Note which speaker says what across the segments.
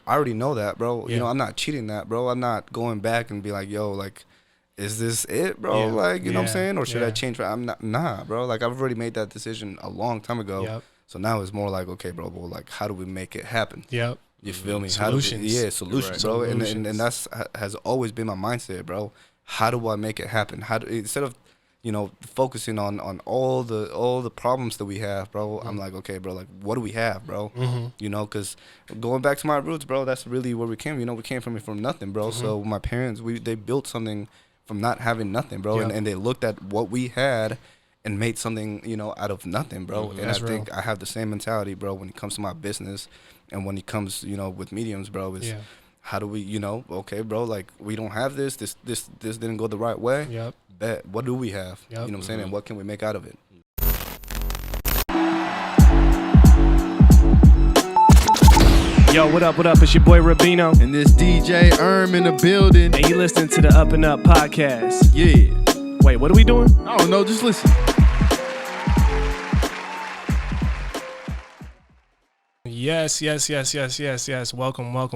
Speaker 1: I already know that, bro.
Speaker 2: Yeah.
Speaker 1: You know, I'm not cheating that, bro. I'm not going back and be like, yo, like, is this it, bro? Like, you know what I'm saying? Or should I change? I'm not, nah, bro. Like, I've already made that decision a long time ago.
Speaker 2: Yep.
Speaker 1: So now it's more like, okay, bro, well, like, how do we make it happen?
Speaker 2: Yep.
Speaker 1: You feel me?
Speaker 2: Solutions.
Speaker 1: Solutions, bro. And that's has always been my mindset, bro. How do I make it happen? Instead of, you know, focusing on all the problems that we have, bro, I'm like, okay, bro, like, what do we have, bro? You know, because going back to my roots, bro, that's really where we came. You know, we came from nothing, bro. So my parents, they built something from not having nothing, bro. And they looked at what we had and made something, you know, out of nothing, bro. And I think I have the same mentality, bro, when it comes to my business and when it comes, you know, with mediums, bro, is how do we, you know, okay, bro, like, we don't have this didn't go the right way.
Speaker 2: Yep.
Speaker 1: Bet. What do we have?
Speaker 2: Yep.
Speaker 1: You know what I'm saying? And what can we make out of it?
Speaker 2: Yo, what up? It's your boy Rubino.
Speaker 3: And this DJ in the building.
Speaker 2: And you listening to the UpNUp Podcast.
Speaker 3: Yeah.
Speaker 2: Wait, what are we doing?
Speaker 3: I don't know, just listen.
Speaker 2: Yes. Welcome.
Speaker 3: What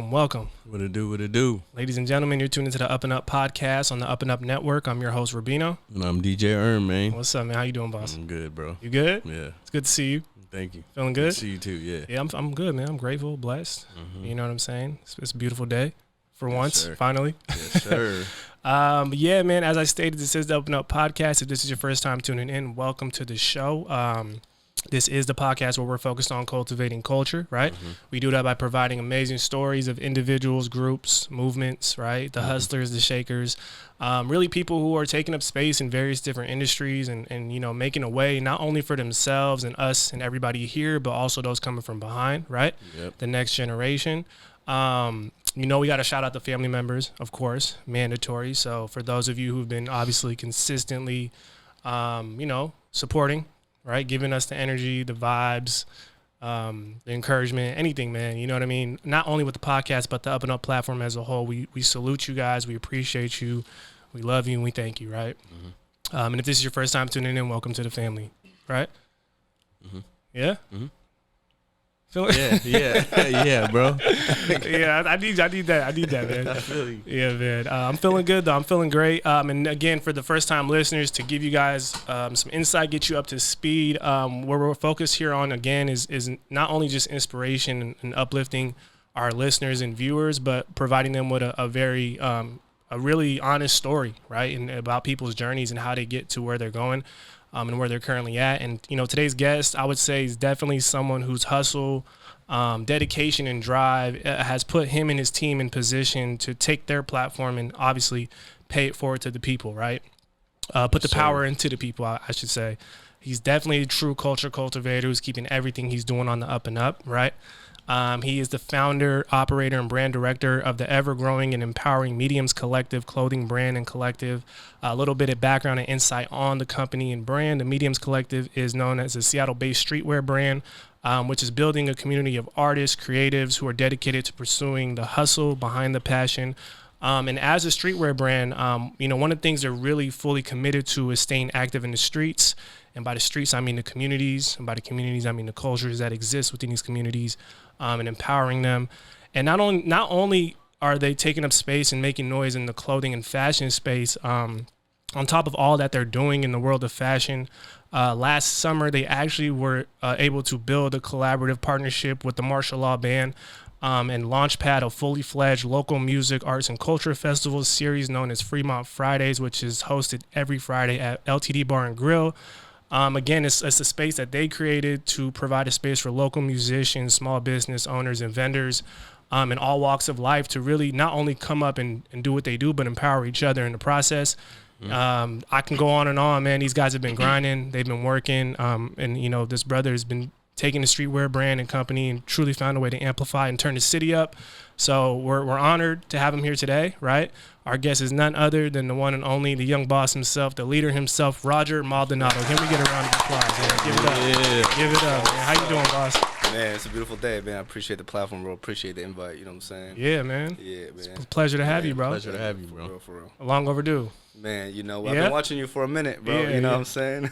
Speaker 3: it do?
Speaker 2: Ladies and gentlemen, you're tuned into the UpNUp Podcast on the UpNUp Network. I'm your host, Rubino.
Speaker 3: And I'm DJ man.
Speaker 2: What's up, man? How you doing, boss?
Speaker 3: I'm good, bro.
Speaker 2: You good?
Speaker 3: Yeah.
Speaker 2: It's good to see you.
Speaker 3: Thank you.
Speaker 2: Feeling good?
Speaker 3: To see you too, yeah.
Speaker 2: Yeah, I'm good, man. I'm grateful, blessed. You know what I'm saying? It's a beautiful day for once,
Speaker 3: sir.
Speaker 2: finally.
Speaker 3: Yes, sir.
Speaker 2: Yeah, man, as I stated, this is the UpNUp Podcast. If this is your first time tuning in, welcome to the show. This is the podcast where we're focused on cultivating culture, right? We do that by providing amazing stories of individuals, groups, movements, right? The hustlers, the shakers, really people who are taking up space in various different industries and, you know, making a way not only for themselves and us and everybody here, but also those coming from behind, right?
Speaker 3: Yep.
Speaker 2: The next generation. You know, we got to shout out the family members, of course, mandatory. So for those of you who've been obviously consistently, you know, supporting, right, giving us the energy, the vibes, the encouragement, anything, man. You know what I mean? Not only with the podcast, but the UpNUp platform as a whole. We salute you guys. We appreciate you. We love you and we thank you, right? And if this is your first time tuning in, welcome to the family, right? Yeah?
Speaker 3: Yeah, bro.
Speaker 2: Yeah, I need that, man.
Speaker 3: I feel you.
Speaker 2: Yeah, man. I'm feeling good, though. I'm feeling great. And again, for the first-time listeners, to give you guys some insight, get you up to speed, where we're focused here on, again, is not only just inspiration and uplifting our listeners and viewers, but providing them with a very, a really honest story, right, and about people's journeys and how they get to where they're going. And where they're currently at. And, you know, today's guest, I would say, is definitely someone whose hustle, dedication, and drive has put him and his team in position to take their platform and obviously pay it forward to the people, right? Put the power into the people, I should say. He's definitely a true culture cultivator who's keeping everything he's doing on the up and up, right? He is the founder, operator, and brand director of the ever-growing and empowering Mediums Collective clothing brand and collective. A little bit of background and insight on the company and brand. The Mediums Collective is known as a Seattle-based streetwear brand, which is building a community of artists, creatives who are dedicated to pursuing the hustle behind the passion. And as a streetwear brand, you know, one of the things they're really fully committed to is staying active in the streets. And by the streets, I mean the communities. And by the communities, I mean the cultures that exist within these communities, and empowering them. And not only are they taking up space and making noise in the clothing and fashion space, on top of all that they're doing in the world of fashion, last summer they actually were able to build a collaborative partnership with the Martial Law Band and launchpad a fully fledged local music, arts, and culture festival series known as Fremont Fridays, which is hosted every Friday at LTD Bar and Grill. Again, it's a space that they created to provide a space for local musicians, small business owners, and vendors in all walks of life to really not only come up and do what they do, but empower each other in the process. I can go on and on, man. These guys have been grinding. They've been working. And, you know, this brother has been taking the streetwear brand and company and truly found a way to amplify and turn the city up. So we're honored to have him here today, right? Our guest is none other than the one and only, the young boss himself, the leader himself, Roger Maldanado. Can we get a round of applause, man? Give it up.
Speaker 3: Yeah.
Speaker 2: Give it up, man. How you doing, boss?
Speaker 1: Man, it's a beautiful day, man. I appreciate the platform, bro. Appreciate the invite, you know what I'm saying?
Speaker 2: Yeah, man.
Speaker 1: Yeah, man.
Speaker 2: It's a pleasure to have you, bro.
Speaker 3: Pleasure to have you, bro.
Speaker 1: For real.
Speaker 2: Long overdue.
Speaker 1: Man, you know, I've been watching you for a minute, bro.
Speaker 2: Yeah,
Speaker 1: you know what I'm saying?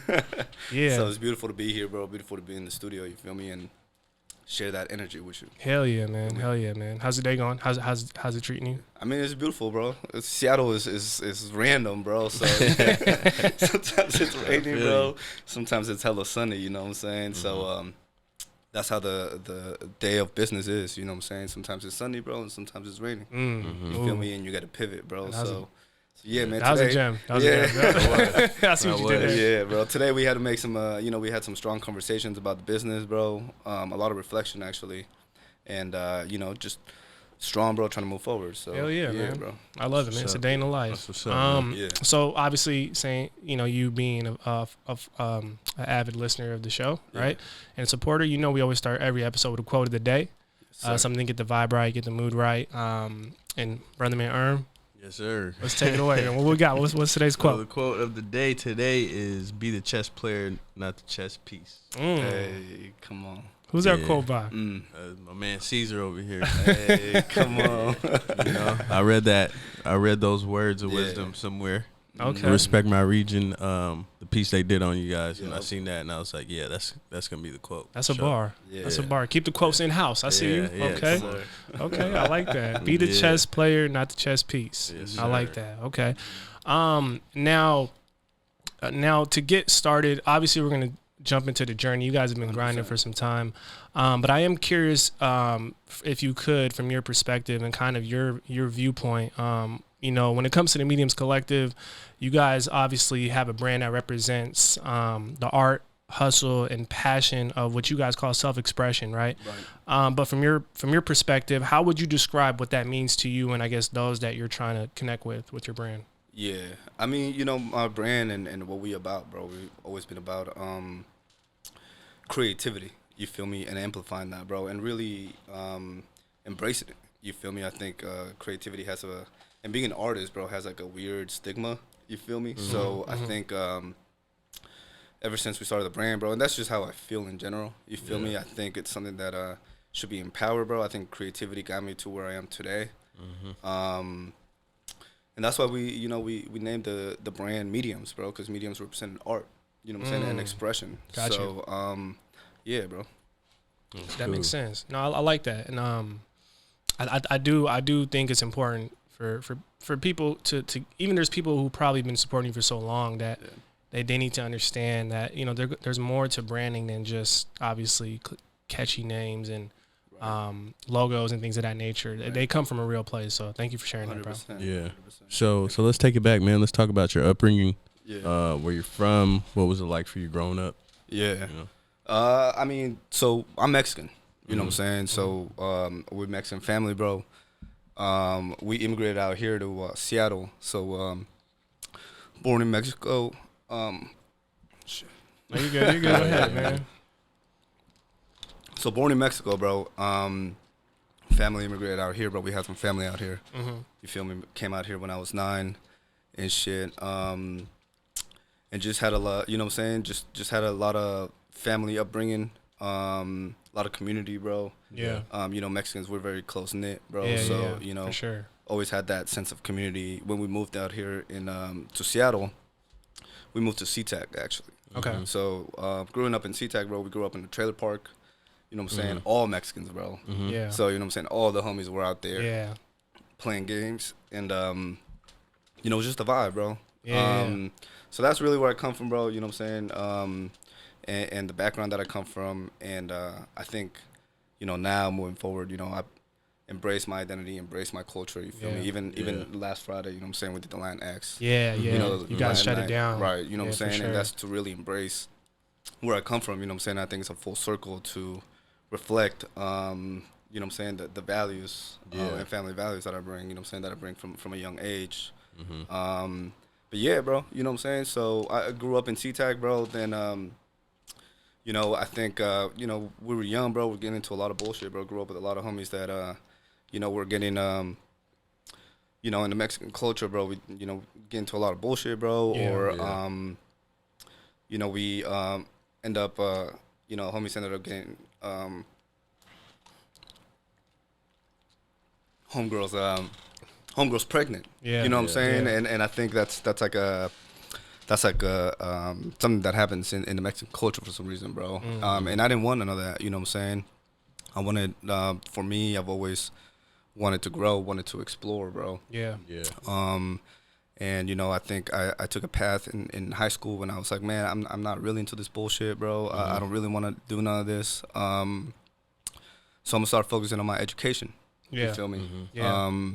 Speaker 2: Yeah.
Speaker 1: So it's beautiful to be here, bro. Beautiful to be in the studio, you feel me? And share that energy with you.
Speaker 2: Hell yeah, man. Hell yeah, man. How's the day going? How's it treating you?
Speaker 1: I mean, it's beautiful, bro. Seattle is random, bro. So sometimes it's raining, bro. Sometimes it's hella sunny. You know what I'm saying? So that's how the day of business is. You know what I'm saying? Sometimes it's sunny, bro, and sometimes it's raining. You feel me? And you got to pivot, bro. So yeah, man.
Speaker 2: That was a gem. That was a gem. I see what you did there.
Speaker 1: Yeah, bro. Today we had to make some, we had some strong conversations about the business, bro. A lot of reflection, actually. And, just strong, bro, trying to move forward. So,
Speaker 2: hell yeah, man.
Speaker 1: Bro.
Speaker 2: I love it, man. It's a day in the life.
Speaker 3: That's what's up,
Speaker 2: So obviously saying, you being an avid listener of the show, right? And a supporter, we always start every episode with a quote of the day. Something to get the vibe right, get the mood right. And Brother Man Erm.
Speaker 3: Yes, sir.
Speaker 2: Let's take it away. What we got? What's today's quote?
Speaker 3: The quote of the day today is, be the chess player, not the chess piece.
Speaker 1: Hey, come on.
Speaker 2: Who's our quote by?
Speaker 3: My man Caesar over here.
Speaker 1: Hey, come on.
Speaker 3: I read that. I read those words of wisdom somewhere.
Speaker 2: Okay.
Speaker 3: Respect my region. The piece they did on you guys, and I seen that, and I was like, yeah, that's gonna be the quote.
Speaker 2: That's a bar. Yeah. That's a bar. Keep the quotes in house. I see you.
Speaker 3: Yeah,
Speaker 2: okay. Okay. I like that. Be the chess player, not the chess piece.
Speaker 3: Yes,
Speaker 2: I like that. Okay. Now to get started, obviously we're gonna jump into the journey. You guys have been grinding for some time, but I am curious if you could, from your perspective and kind of your viewpoint. When it comes to the Mediums Collective, you guys obviously have a brand that represents the art, hustle, and passion of what you guys call self-expression, right? But from your perspective, how would you describe what that means to you and I guess those that you're trying to connect with your brand?
Speaker 1: Yeah. I mean, my brand and what we about, bro, we've always been about creativity, you feel me, and amplifying that, bro, and really embracing it, you feel me? I think creativity has and being an artist, bro, has like a weird stigma, you feel me? So I think ever since we started the brand, bro, and that's just how I feel in general, you feel me? I think it's something that should be empowered, bro. I think creativity got me to where I am today. And that's why we named the brand Mediums, bro, because mediums represent art, you know what I'm saying, and expression.
Speaker 2: Gotcha.
Speaker 1: So, yeah, bro.
Speaker 2: That makes sense. No, I like that, and I do think it's important for people to even there's people who probably been supporting you for so long that they need to understand that there's more to branding than just obviously catchy names and logos and things of that nature. They come from a real place. So thank you for sharing that, bro.
Speaker 3: Yeah. So let's take it back, man. Let's talk about your upbringing. Yeah. Where you're from. What was it like for you growing up?
Speaker 1: Yeah. I mean, so I'm Mexican. You know what I'm saying? So we're Mexican family, bro. We immigrated out here to Seattle. So born in Mexico.
Speaker 2: Shit. No, you're good. You're good. Go ahead, man.
Speaker 1: So born in Mexico, bro. Family immigrated out here, bro. We had some family out here. You feel me? Came out here when I was 9 and shit. And just had a lot, you know what I'm saying? Just had a lot of family upbringing. A lot of community, bro.
Speaker 2: Yeah.
Speaker 1: Mexicans, we're very close knit, bro.
Speaker 2: Yeah,
Speaker 1: so,
Speaker 2: for sure.
Speaker 1: Always had that sense of community. When we moved out here to Seattle, we moved to SeaTac, actually.
Speaker 2: Okay.
Speaker 1: So, growing up in SeaTac, bro, we grew up in a trailer park. You know what I'm saying? All Mexicans, bro.
Speaker 2: Yeah.
Speaker 1: So, you know what I'm saying? All the homies were out there.
Speaker 2: Yeah.
Speaker 1: Playing games. And, it was just a vibe, bro.
Speaker 2: Yeah.
Speaker 1: So that's really where I come from, bro. You know what I'm saying? And the background that I come from. And I think, now moving forward, I embrace my identity, embrace my culture. You feel me? Even last Friday, you know what I'm saying? We did the Land X.
Speaker 2: Yeah, yeah. You guys shut it down.
Speaker 1: Right. You know what I'm saying?
Speaker 2: Sure.
Speaker 1: And that's to really embrace where I come from. You know what I'm saying? I think it's a full circle to reflect, you know what I'm saying, the values and family values that I bring, you know what I'm saying, that I bring from a young age. But yeah, bro, you know what I'm saying? So I grew up in SeaTac, bro. Then, I think, we were young, bro. We're getting into a lot of bullshit, bro. Grew up with a lot of homies that, we're getting, in the Mexican culture, bro, we, get into a lot of bullshit, bro.
Speaker 2: Yeah,
Speaker 1: or, we end up, homies ended up getting, homegirls pregnant.
Speaker 2: Yeah.
Speaker 1: You know what I'm saying?
Speaker 2: Yeah.
Speaker 1: And I think that's like something that happens in the Mexican culture for some reason, bro. And I didn't want to know that, you know what I'm saying? I wanted, for me, I've always wanted to grow, wanted to explore, bro.
Speaker 2: Yeah.
Speaker 1: And I think I took a path in high school when I was like, man, I'm not really into this bullshit, bro. I don't really want to do none of this. So I'm gonna start focusing on my education.
Speaker 2: Yeah.
Speaker 1: You feel me?
Speaker 2: Yeah.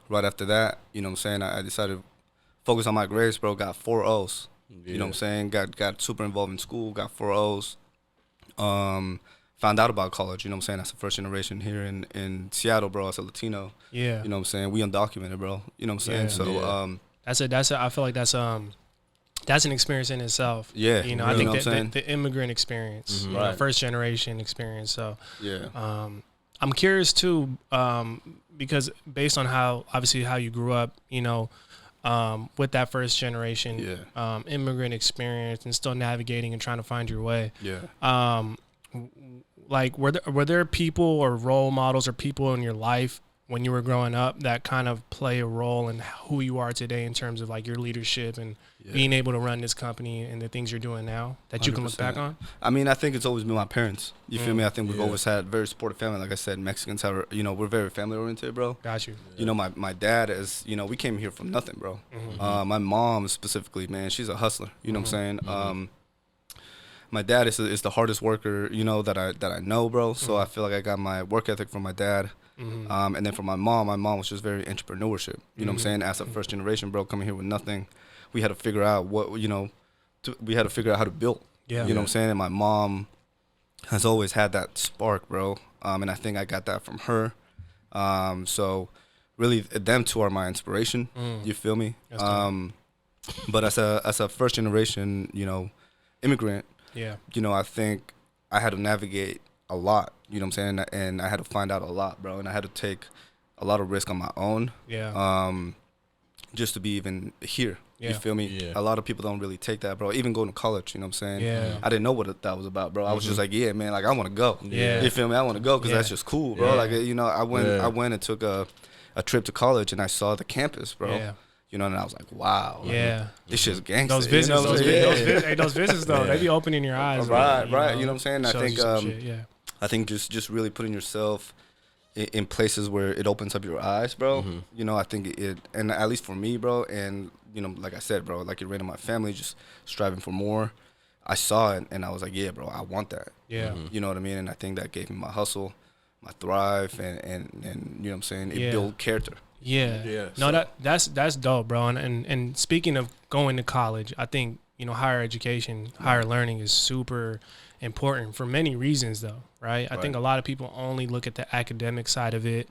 Speaker 1: Right after that, you know what I'm saying, I decided to focus on my grades, bro. Got 4 O's. You know what I'm saying? Got super involved in school, got 4 O's. Found out about college, you know what I'm saying? That's the first generation here in Seattle, bro, as a Latino.
Speaker 2: Yeah.
Speaker 1: You know what I'm saying? We undocumented, bro. You know what I'm saying? So
Speaker 2: I feel like that's an experience in itself.
Speaker 1: Yeah.
Speaker 2: You know, I think that the immigrant experience, first generation experience. So
Speaker 1: yeah.
Speaker 2: I'm curious too, because based on how you grew up, you know, with that first generation immigrant experience and still navigating and trying to find your way.
Speaker 1: Yeah.
Speaker 2: Like were there people or role models or people in your life when you were growing up that kind of play a role in who you are today in terms of like your leadership and being able to run this company and the things you're doing now that you can look back on?
Speaker 1: I mean, I think it's always been my parents. You feel me? I think we've always had very supportive family. Like I said, Mexicans have, we're very family oriented, bro.
Speaker 2: Got you.
Speaker 1: You know, my dad is, we came here from nothing, bro. My mom specifically, man, she's a hustler. You know what I'm saying? My dad is the hardest worker, that I know, bro. So I feel like I got my work ethic from my dad. And then from my mom was just very entrepreneurship. You know what I'm saying? As a first generation, bro, coming here with nothing, we had to figure out we had to figure out how to build.
Speaker 2: Yeah.
Speaker 1: You know what I'm saying? And my mom has always had that spark, bro. And I think I got that from her. So really them two are my inspiration. You feel me? But as a first generation, immigrant, I think I had to navigate a lot, you know what I'm saying? And I had to find out a lot, bro. And I had to take a lot of risk on my own. Just to be even here. You feel me? Yeah. A lot of people don't really take that, bro. Even going to college, you know what I'm saying?
Speaker 2: Yeah.
Speaker 1: I didn't know what that was about, bro. I was just like, yeah, man, like I want to go.
Speaker 2: Yeah.
Speaker 1: You feel me? I want to go because that's just cool, bro. Like, I went and took a trip to college and I saw the campus, bro.
Speaker 2: Yeah.
Speaker 1: And I was like, wow. Like, this shit's gangster.
Speaker 2: Those visits, those visits though, they be opening your eyes.
Speaker 1: Right. You know what I'm saying? I think just really putting yourself in places where it opens up your eyes, bro. I think it, and at least for me, bro, and like I said, bro, like it ran in my family, just striving for more. I saw it and I was like, yeah, bro, I want that.
Speaker 2: Yeah.
Speaker 1: You know what I mean? And I think that gave me my hustle, my thrive, and you know what I'm saying? It built character.
Speaker 2: Yeah. No, that's dope, bro. And speaking of going to college, I think, higher education, higher learning is super important for many reasons though, right? I think a lot of people only look at the academic side of it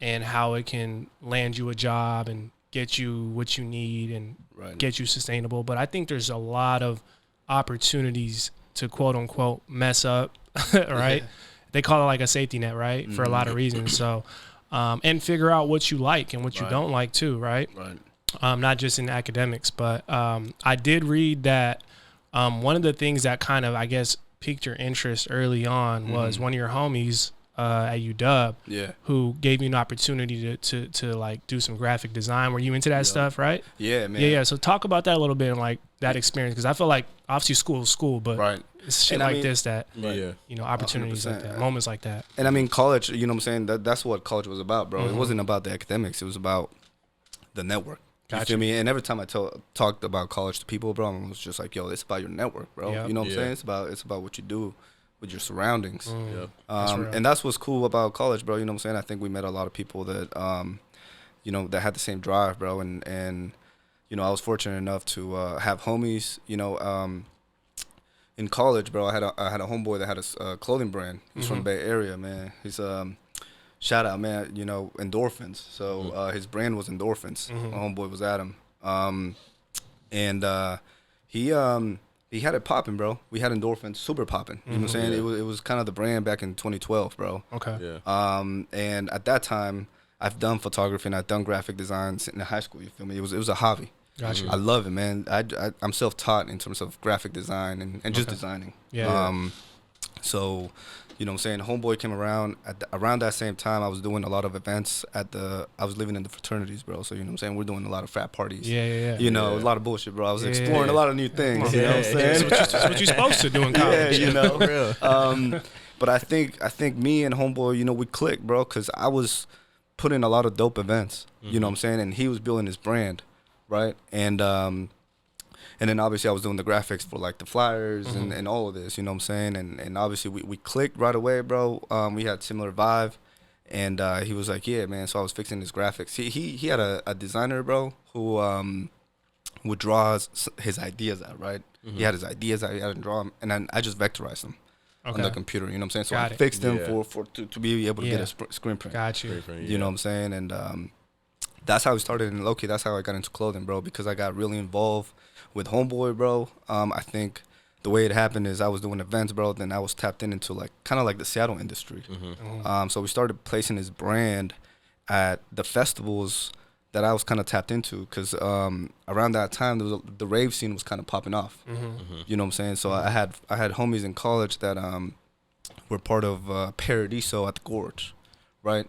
Speaker 2: and how it can land you a job and get you what you need and get you sustainable. But I think there's a lot of opportunities to quote unquote mess up, right? They call it like a safety net, right? For a lot of reasons. So, and figure out what you like and what you don't like too, right? Not just in academics, but I did read that one of the things that kind of, I guess, piqued your interest early on was one of your homies at UW who gave you an opportunity to like do some graphic design. Were you into that stuff, right?
Speaker 1: Yeah, man.
Speaker 2: Yeah. So talk about that a little bit and like that experience, because I feel like obviously school is school, but it's shit like this that opportunities 100%. Like that, moments like that.
Speaker 1: And I mean, college, you know what I'm saying? That's what college was about, bro. It wasn't about the academics. It was about the network. You feel me? And every time I talked about college to people, bro, I was just like, yo, it's about your network, bro. You know what I'm saying? It's about what you do with your surroundings. And that's what's cool about college, bro. You know what I'm saying? I think we met a lot of people that, that had the same drive, bro. And I was fortunate enough to have homies, in college, bro. I had a homeboy that had a clothing brand. He's from the Bay Area, man. He's shout out, man, Endorphins. So his brand was Endorphins. My homeboy was Adam. And he had it popping, bro. We had Endorphins super popping. You know what I'm saying? It was kind of the brand back in 2012, bro.
Speaker 2: Okay.
Speaker 1: Yeah. And at that time, I've done photography and I've done graphic designs in high school. You feel me? It was a hobby.
Speaker 2: Gotcha.
Speaker 1: I love it, man. I'm self-taught in terms of graphic design and just designing.
Speaker 2: Yeah.
Speaker 1: So, you know what I'm saying? Homeboy came around around that same time. I was doing a lot of events I was living in the fraternities, bro. So, you know what I'm saying? We're doing a lot of frat parties.
Speaker 2: Yeah.
Speaker 1: A lot of bullshit, bro. I was exploring a lot of new things. You know what I'm saying?
Speaker 2: That's what you're supposed to do in college.
Speaker 1: But But I think me and homeboy, you know, we clicked, bro, because I was putting a lot of dope events. You know what I'm saying? And he was building his brand, right? And then obviously I was doing the graphics for like the flyers and all of this, you know what I'm saying? And obviously we clicked right away, bro. We had similar vibe. And he was like, yeah, man. So I was fixing his graphics. He had a designer, bro, who would draw his ideas out, right? He had his ideas out, he had to draw them, and then I just vectorized them on the computer, you know what I'm saying? So I fixed them to be able to get a screen print.
Speaker 2: Got you.
Speaker 1: You know what I'm saying? And that's how it started in low-key. That's how I got into clothing, bro, because I got really involved with homeboy, bro. I think the way it happened is I was doing events, bro. Then I was tapped into like kind of like the Seattle industry. So we started placing his brand at the festivals that I was kind of tapped into, because around that time the rave scene was kind of popping off. You know what I'm saying? So I had homies in college that were part of Paradiso at the Gorge, right?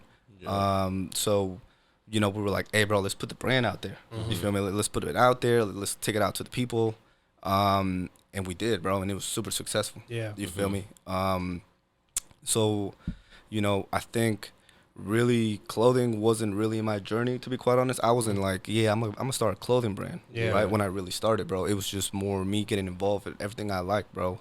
Speaker 1: So you know, we were like, hey, bro, let's put the brand out there. You feel me? Let's put it out there. Let's take it out to the people. And we did, bro, and it was super successful. Yeah. You feel me? So, you know, I think really clothing wasn't really my journey, to be quite honest. I wasn't like, yeah, I'm gonna start a clothing brand, right? When I really started, bro, it was just more me getting involved in everything I like, bro.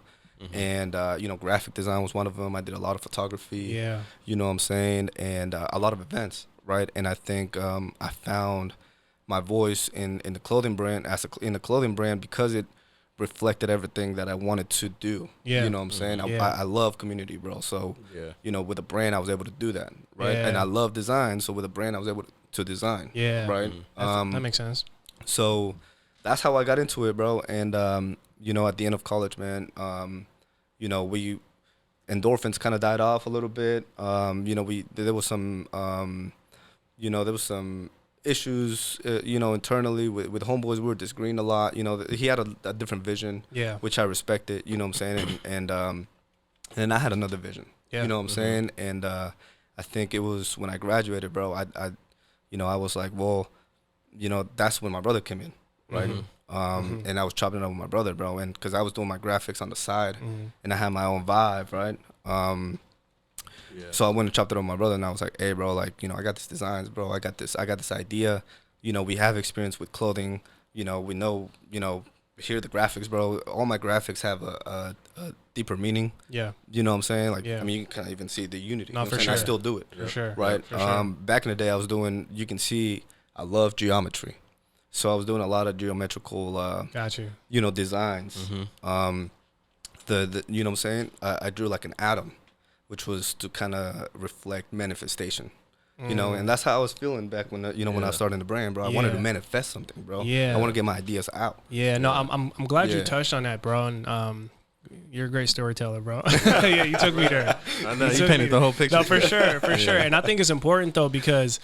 Speaker 1: And, you know, graphic design was one of them. I did a lot of photography, you know what I'm saying, and a lot of events, right? And I think I found my voice in the clothing brand because it reflected everything that I wanted to do. You know what I'm saying? I love community, bro. So, you know, with a brand, I was able to do that, right? And I love design. So with a brand, I was able to design, right?
Speaker 2: That makes sense.
Speaker 1: So that's how I got into it, bro. And, you know, at the end of college, man, you know, endorphins kind of died off a little bit. You know, there was some issues, you know, internally with homeboys. We were disagreeing a lot. You know, he had a different vision, which I respected. You know what I'm saying? And I had another vision. You know what I'm saying? And I think it was when I graduated, bro. I was like, well, you know, that's when my brother came in, right? And I was chopping it up with my brother, bro, and because I was doing my graphics on the side, and I had my own vibe, right? So I went and chopped it up with my brother, and I was like, hey, bro, like, you know, I got these designs, bro. I got this idea. You know, we have experience with clothing. You know, we know, you know, here are the graphics, bro. All my graphics have a deeper meaning. You know what I'm saying? Like, I mean, you can kind of even see the unity.
Speaker 2: No,
Speaker 1: you know
Speaker 2: for sure.
Speaker 1: I still do it.
Speaker 2: For sure.
Speaker 1: Right?
Speaker 2: For sure.
Speaker 1: Back in the day, I was doing, you can see, I love geometry. So I was doing a lot of geometrical, you know, designs. You know what I'm saying? I drew like an atom, which was to kind of reflect manifestation, you know, and that's how I was feeling back when, you know, when I started the brand, bro. I wanted to manifest something, bro. I want to get my ideas out.
Speaker 2: No, I'm glad you touched on that, bro. And you're a great storyteller, bro. You took me there.
Speaker 3: I know you painted the whole picture.
Speaker 2: No, for sure. And I think it's important though, because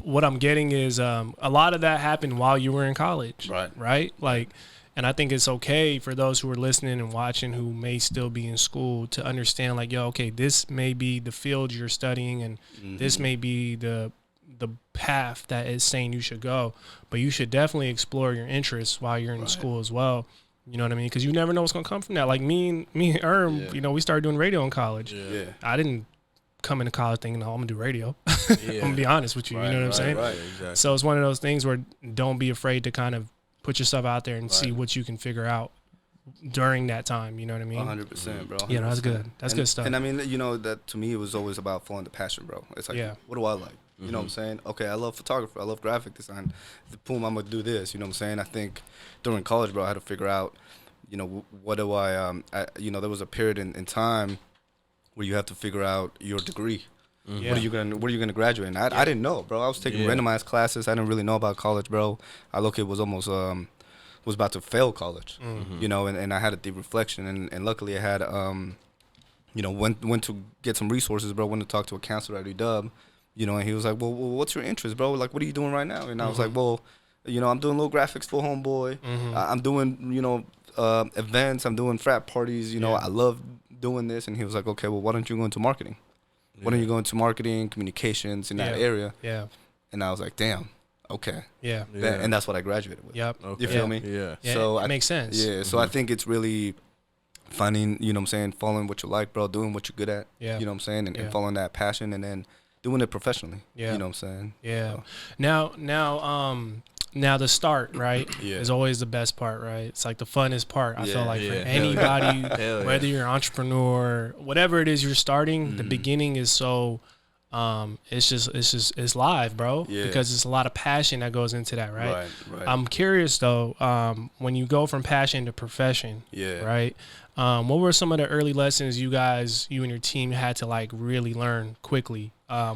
Speaker 2: what I'm getting is a lot of that happened while you were in college, right? Like, and I think it's okay for those who are listening and watching who may still be in school to understand, like, yo, okay, this may be the field you're studying, and this may be the path that is saying you should go, but you should definitely explore your interests while you're in school as well. You know what I mean? Because you never know what's gonna come from that. Like me and Erm, you know, we started doing radio in college. I didn't come into college thinking, oh, I'm gonna do radio. I'm gonna be honest with you. You know what I'm saying?
Speaker 3: Exactly.
Speaker 2: So it's one of those things where don't be afraid to kind of put yourself out there and see what you can figure out during that time. You know what I mean?
Speaker 1: 100%, bro. 100%.
Speaker 2: You know, that's good. That's good stuff.
Speaker 1: And I mean, you know, that to me, it was always about following the passion, bro. It's like, what do I like? You know what I'm saying? Okay, I love photography. I love graphic design. Boom, I'm going to do this. You know what I'm saying? I think during college, bro, I had to figure out, you know, what do you know, there was a period in time where you have to figure out your degree. What are you gonna graduate in? I didn't know, bro. I was taking randomized classes. I didn't really know about college, bro. I was almost was about to fail college, you know, and I had a deep reflection, and luckily I had you know, went to get some resources, bro. Went to talk to a counselor at UW, you know, and he was like, well, what's your interest, bro? Like, what are you doing right now? And I was like, well, you know, I'm doing little graphics for homeboy. I'm doing, you know, events. I'm doing frat parties. You know, I love doing this. And he was like, okay, well, why don't you go into marketing? Why don't you go into marketing, communications in that area? And I was like, damn, okay. And that's what I graduated with.
Speaker 2: Okay.
Speaker 1: You feel me?
Speaker 2: So it makes sense.
Speaker 1: So I think it's really finding, you know what I'm saying, following what you like, bro, doing what you're good at,
Speaker 2: Yeah.
Speaker 1: you know what I'm saying, and
Speaker 2: Yeah.
Speaker 1: following that passion, and then doing it professionally,
Speaker 2: Yeah.
Speaker 1: you know what I'm saying?
Speaker 2: Yeah.
Speaker 1: So,
Speaker 2: Now the start, right,
Speaker 1: Yeah.
Speaker 2: is always the best part, right? It's like the funnest part. I feel
Speaker 1: Yeah.
Speaker 2: like for
Speaker 3: Yeah.
Speaker 2: anybody,
Speaker 3: Hell yeah.
Speaker 2: whether you're an entrepreneur, whatever it is you're starting, the beginning is so, it's live, bro,
Speaker 1: Yeah.
Speaker 2: because it's a lot of passion that goes into that, right?
Speaker 1: Right.
Speaker 2: I'm curious though, when you go from passion to profession,
Speaker 1: Yeah.
Speaker 2: right? What were some of the early lessons you and your team had to like really learn quickly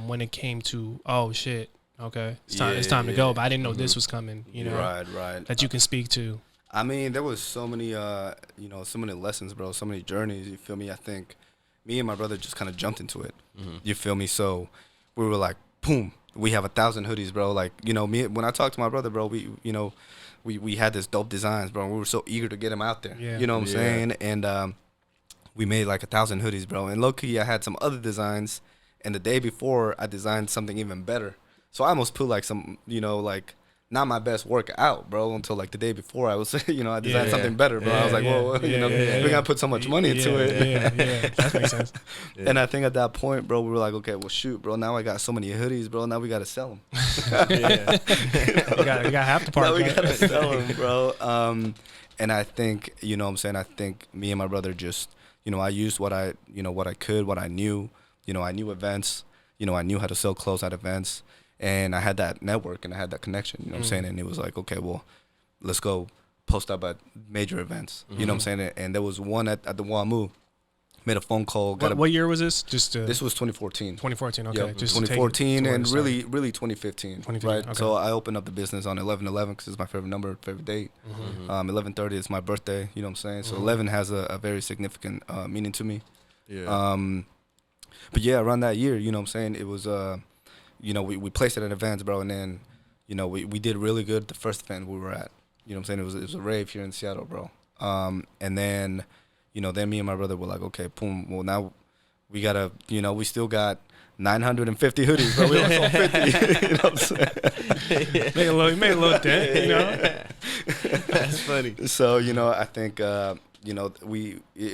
Speaker 2: when it came to, oh shit, okay, it's time to go, but I didn't know this was coming, you know,
Speaker 1: Right.
Speaker 2: that you can speak to.
Speaker 1: I mean, there was so many, so many lessons, bro, so many journeys, you feel me? I think me and my brother just kind of jumped into it, you feel me? So we were like, boom, we have 1,000 hoodies, bro. Like, you know, when I talked to my brother, bro, we had this dope designs, bro. We were so eager to get them out there, you know what I'm saying? And we made like 1,000 hoodies, bro. And low-key, I had some other designs, and the day before, I designed something even better. So I almost put like some, like not my best work out, bro, until like the day before. I was, I designed something better, bro. I was like, whoa, we gotta put so much money into it.
Speaker 2: Yeah, that makes sense.
Speaker 1: And I think at that point, bro, we were like, okay, well, shoot, bro. Now I got so many hoodies, bro. Now we gotta sell them.
Speaker 2: You got half the part.
Speaker 1: Now we
Speaker 2: right?
Speaker 1: gotta sell them, bro. And I think, I think me and my brother just, I used what I could, what I knew. I knew events. I knew how to sell clothes at events. And I had that network and I had that connection, you know what I'm saying? And it was like, okay, well, let's go post up at major events, you know what I'm saying? And there was one at the WAMU. Made a phone call.
Speaker 2: What year was this?
Speaker 1: This was 2014.
Speaker 2: 2014, okay.
Speaker 1: Yep,
Speaker 2: Just
Speaker 1: 2014 and really 2015.
Speaker 2: 2015,
Speaker 1: right?
Speaker 2: okay.
Speaker 1: So I opened up the business on 11/11 because it's my favorite number, favorite date. 11/30 is my birthday, you know what I'm saying? So 11 has a very significant meaning to me.
Speaker 3: Yeah.
Speaker 1: But yeah, around that year, you know what I'm saying, it was... we placed it at events, bro, and then, we did really good at the first event we were at. You know what I'm saying? It was a rave here in Seattle, bro. And then, then me and my brother were like, okay, boom, well, now we gotta, we still got 950 hoodies, bro. We only sold 50. You know what I'm saying?
Speaker 2: Made a little dent, you know?
Speaker 3: That's funny.
Speaker 1: So, I think, it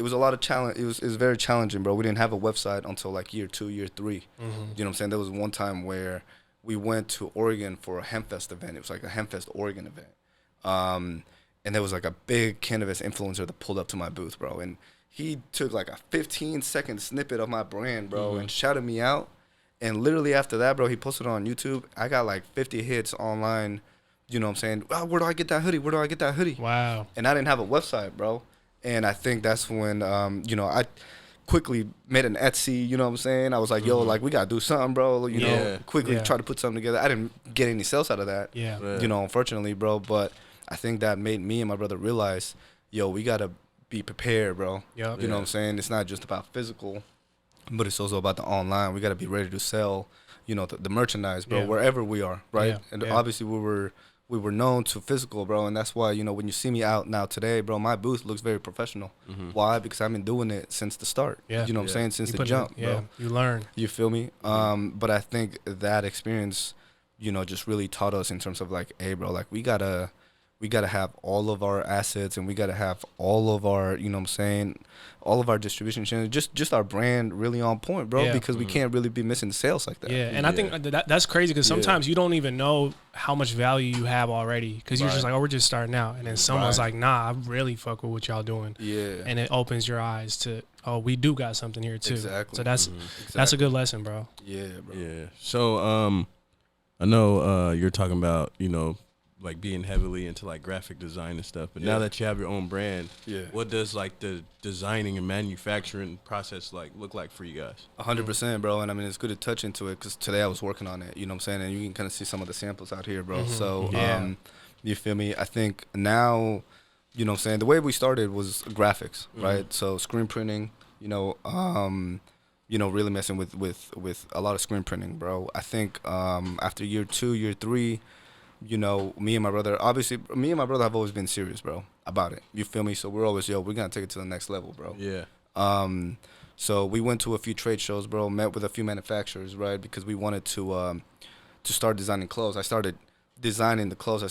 Speaker 1: was a lot of challenge. It was very challenging, bro. We didn't have a website until like year 2, year 3. You know what I'm saying? There was one time where we went to Oregon for a Hempfest event. It was like a Hempfest Oregon event. And there was like a big cannabis influencer that pulled up to my booth, bro. And he took like a 15-second snippet of my brand, bro, and shouted me out. And literally after that, bro, he posted it on YouTube. I got like 50 hits online. You know what I'm saying? Oh, where do I get that hoodie? Where do I get that hoodie?
Speaker 2: Wow.
Speaker 1: And I didn't have a website, bro. And I think that's when, I quickly made an Etsy, you know what I'm saying? I was like, yo, like, we got to do something, bro. Quickly try to put something together. I didn't get any sales out of that, unfortunately, bro. But I think that made me and my brother realize, yo, we got to be prepared, bro.
Speaker 2: Yep.
Speaker 1: You know what I'm saying? It's not just about physical, but it's also about the online. We got to be ready to sell, the merchandise, bro, wherever we are, right?
Speaker 2: Yeah.
Speaker 1: And obviously we were known to physical, bro, and that's why, when you see me out now today, bro, my booth looks very professional. Why? Because I've been doing it since the start.
Speaker 2: Yeah.
Speaker 1: You know what I'm saying? Since the jump,
Speaker 2: Yeah,
Speaker 1: bro.
Speaker 2: you learn.
Speaker 1: You feel me? But I think that experience, just really taught us in terms of like, hey, bro, like we gotta have all of our assets and we gotta have all of our, all of our distribution channels, just our brand really on point, bro, because we can't really be missing sales like that.
Speaker 2: Yeah, and I think that's crazy because sometimes you don't even know how much value you have already because you're just like, oh, we're just starting out. And then someone's like, nah, I really fuck with what y'all doing. Yeah. And it opens your eyes to, oh, we do got something here too. Exactly. So that's a good lesson, bro.
Speaker 1: Yeah, bro.
Speaker 3: Yeah. So I know you're talking about, like being heavily into like graphic design and stuff, but now that you have your own brand, what does like the designing and manufacturing process like look like for you guys?
Speaker 1: 100%, bro. And I mean, it's good to touch into it because today I was working on it, you know what I'm saying? And you can kind of see some of the samples out here, bro. So you feel me? I think now, you know what I'm saying, the way we started was graphics, right? So screen printing, really messing with a lot of screen printing, bro. I think after year 2, year 3, me and my brother have always been serious, bro, about it. You feel me? So we're always, we're going to take it to the next level, bro.
Speaker 3: Yeah.
Speaker 1: So we went to a few trade shows, bro, met with a few manufacturers, right, because we wanted to start designing clothes. I started designing the clothes. I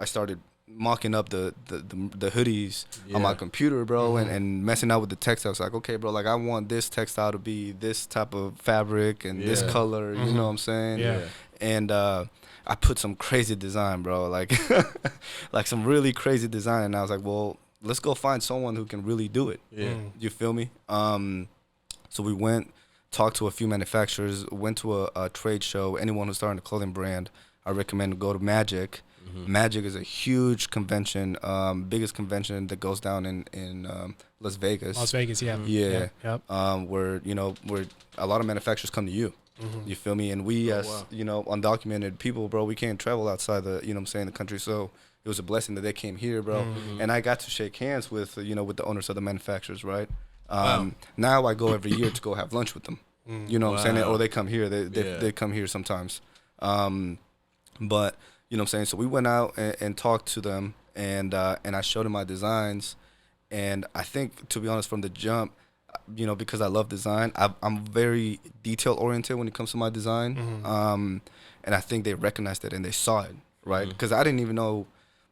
Speaker 1: started mocking up the hoodies on my computer, bro, and messing out with the textile. It's like, okay, bro, like I want this textile to be this type of fabric and this color, you know what I'm saying?
Speaker 2: Yeah.
Speaker 1: And I put some crazy design, bro, like like some really crazy design, and I was like, well, let's go find someone who can really do it. You feel me? So we went, talked to a few manufacturers, went to a trade show. Anyone who's starting a clothing brand, I recommend to go to Magic. Magic is a huge convention, biggest convention that goes down in Las Vegas.
Speaker 2: Las Vegas, yeah.
Speaker 1: Yeah.
Speaker 2: Yep.
Speaker 1: Where, where a lot of manufacturers come to you. You feel me? And we, as, undocumented people, bro, we can't travel outside the, the country. So it was a blessing that they came here, bro. And I got to shake hands with, with the owners of the manufacturers, right? Now I go every year to go have lunch with them. You know what I'm saying? Or they come here. They come here sometimes. But, you know what I'm saying? So we went out and talked to them, and I showed them my designs. And I think, to be honest, from the jump, because I love design, I'm very detail-oriented when it comes to my design. And I think they recognized it and they saw it, right? Because I didn't even know,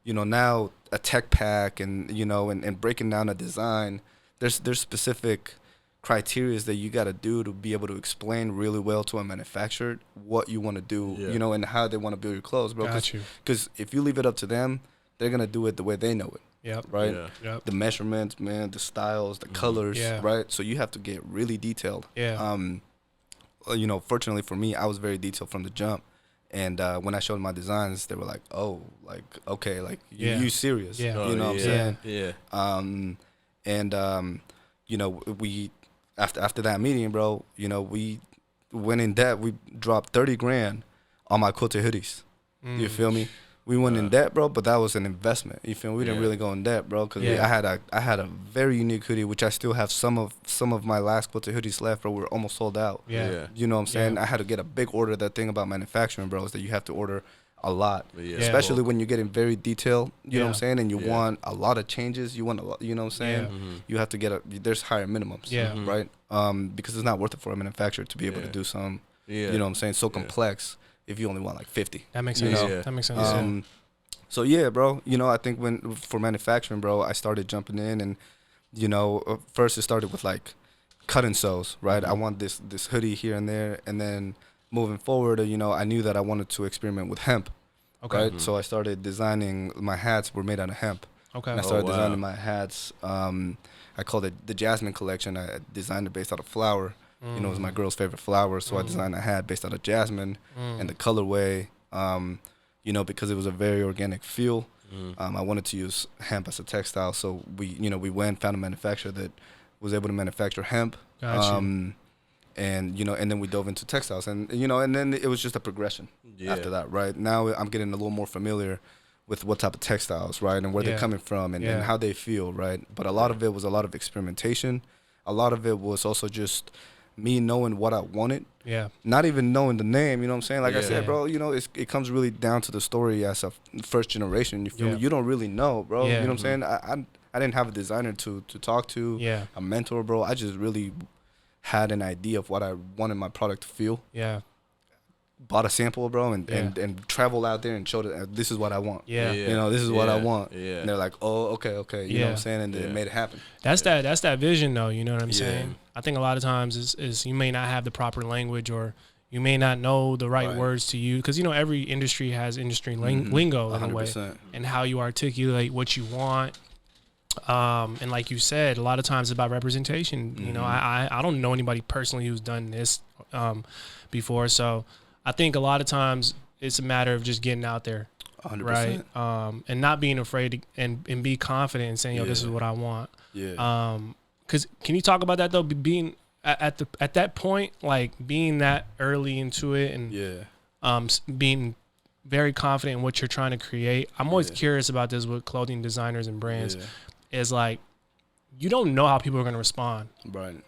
Speaker 1: now a tech pack and, and breaking down a design, there's specific criteria that you got to do to be able to explain really well to a manufacturer what you want to do, and how they want to build your clothes, bro. Because if you leave it up to them, they're going to do it the way they know it.
Speaker 2: Yep.
Speaker 1: Right?
Speaker 2: Yeah. Yep.
Speaker 1: The measurements, man, the styles, the colors, right? So you have to get really detailed.
Speaker 2: Yeah.
Speaker 1: Fortunately for me, I was very detailed from the jump. And when I showed my designs, they were like, oh, like, okay, like, you serious.
Speaker 2: Yeah.
Speaker 1: You know what I'm saying?
Speaker 3: Yeah.
Speaker 1: We after that meeting, bro, we went in debt. We dropped $30,000 on my quilted hoodies. You feel me? We went in debt, bro, but that was an investment. You feel me? We didn't really go in debt, bro, because I had a very unique hoodie, which I still have some of my last quilted hoodies left, bro. We're almost sold out.
Speaker 2: Yeah.
Speaker 1: You know what I'm saying? I had to get a big order. That thing about manufacturing, bro, is that you have to order a lot, especially when you're getting very detailed, you know what I'm saying, and you want a lot of changes, you want a lot, you know what I'm saying, you have to get there's higher minimums, right, because it's not worth it for a manufacturer to be able to do something, you know what I'm saying, so complex if you only want like 50.
Speaker 2: That makes sense. That makes sense.
Speaker 1: So yeah, bro, I think for manufacturing, bro, I started jumping in, and first it started with like cut and sews, right? I want this hoodie here and there, and then moving forward, I knew that I wanted to experiment with hemp. Okay. Right? So I started designing, my hats were made out of hemp. Okay. And I started designing my hats. I called it the Jasmine Collection. I designed it based out of flower. It was my girl's favorite flower. So I designed a hat based out of jasmine and the colorway, because it was a very organic feel. I wanted to use hemp as a textile. So we went, found a manufacturer that was able to manufacture hemp. Gotcha. And then we dove into textiles, and then it was just a progression after that, right? Now I'm getting a little more familiar with what type of textiles, right, and where they're coming from, and how they feel, right? But a lot of it was a lot of experimentation. A lot of it was also just me knowing what I wanted. Yeah. Not even knowing the name, you know what I'm saying? Like I said, bro, it comes really down to the story as a first generation. You feel me? You don't really know, bro. You know what I'm saying? I didn't have a designer to talk to, a mentor, bro. I just really had an idea of what I wanted my product to feel. Yeah. Bought a sample, bro, and traveled out there and showed it. This is what I want. Yeah. This is what I want. Yeah. And they're like, oh, okay. You know what I'm saying? And they made it happen.
Speaker 2: That's that vision, though. You know what I'm saying? I think a lot of times is you may not have the proper language, or you may not know the right words to use, because every industry has industry lingo in a way, and how you articulate what you want. And like you said, a lot of times it's about representation. I don't know anybody personally who's done this before, so I think a lot of times it's a matter of just getting out there, 100%. Right? And not being afraid and be confident and saying, "Yo, this is what I want." Yeah. Because can you talk about that though? Being at that point, like being that early into it, and being very confident in what you're trying to create. I'm always curious about this with clothing designers and brands. Is like, you don't know how people are going to respond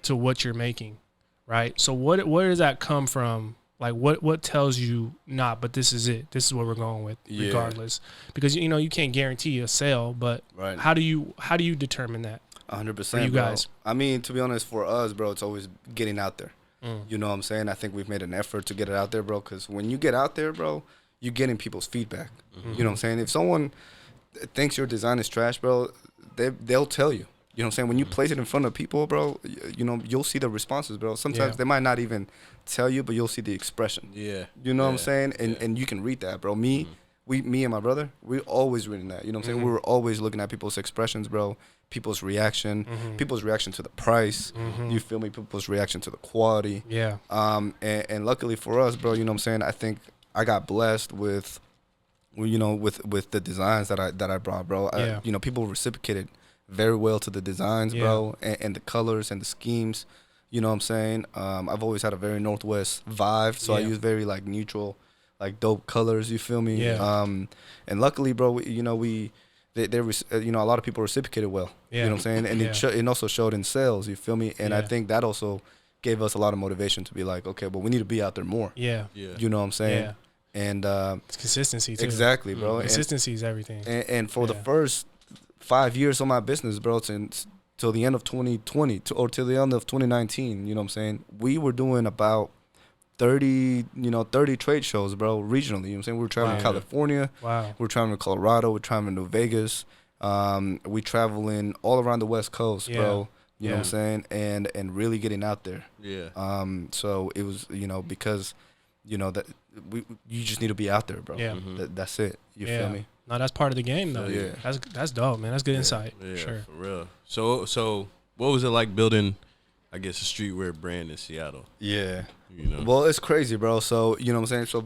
Speaker 2: to what you're making, right? So where does that come from? Like, what tells you, but this is it. This is what we're going with, regardless. Because you can't guarantee a sale, but how do you determine that?
Speaker 1: 100%,
Speaker 2: you guys.
Speaker 1: Bro. I mean, to be honest, for us, bro, it's always getting out there. You know what I'm saying? I think we've made an effort to get it out there, bro. Because when you get out there, bro, you're getting people's feedback. You know what I'm saying? If someone thinks your design is trash, bro, they'll tell you. You know what I'm saying? When you place it in front of people, bro, you know, you'll see the responses, bro. Sometimes they might not even tell you, but you'll see the expression.
Speaker 3: Yeah.
Speaker 1: You know what I'm saying? And you can read that, bro. Me and my brother, we're always reading that. You know what I'm saying? We were always looking at people's expressions, bro. People's reaction to the price. You feel me? People's reaction to the quality.
Speaker 2: Yeah.
Speaker 1: And luckily for us, bro, you know what I'm saying? I think I got blessed with, you know, with the designs that I brought, bro. You know, people reciprocated very well to the designs, bro, and the colors and the schemes. You know what I'm saying? I've always had a very Northwest vibe, so I use very like neutral, like dope colors. You feel me?
Speaker 2: Yeah.
Speaker 1: And luckily, bro, you know, you know, a lot of people reciprocated well.
Speaker 2: Yeah.
Speaker 1: You know what I'm saying? And it also showed in sales. You feel me? And I think that also gave us a lot of motivation to be like, okay, well, we need to be out there more.
Speaker 2: Yeah.
Speaker 1: You know what I'm saying?
Speaker 2: Yeah.
Speaker 1: And
Speaker 2: it's consistency too.
Speaker 1: Exactly, bro.
Speaker 2: Consistency is everything.
Speaker 1: And for the first 5 years of my business, bro, till the end of 2020 or till the end of 2019, you know what I'm saying? We were doing about 30 trade shows, bro, regionally. You know what I'm saying? We were traveling to California.
Speaker 2: Wow.
Speaker 1: We were traveling to Colorado. We're traveling to Vegas. We traveling all around the West Coast, bro. You know what I'm saying? And really getting out there. Yeah. So it was, you know, because, you know, that you just need to be out there, bro. Yeah. That's it. You feel me?
Speaker 2: No, that's part of the game, though.
Speaker 1: Yeah.
Speaker 2: That's dope, man. That's good insight.
Speaker 3: Yeah,
Speaker 2: sure.
Speaker 3: For real. So what was it like building, I guess, a streetwear brand in Seattle?
Speaker 1: Yeah.
Speaker 3: You know?
Speaker 1: Well, it's crazy, bro. So, you know what I'm saying? So,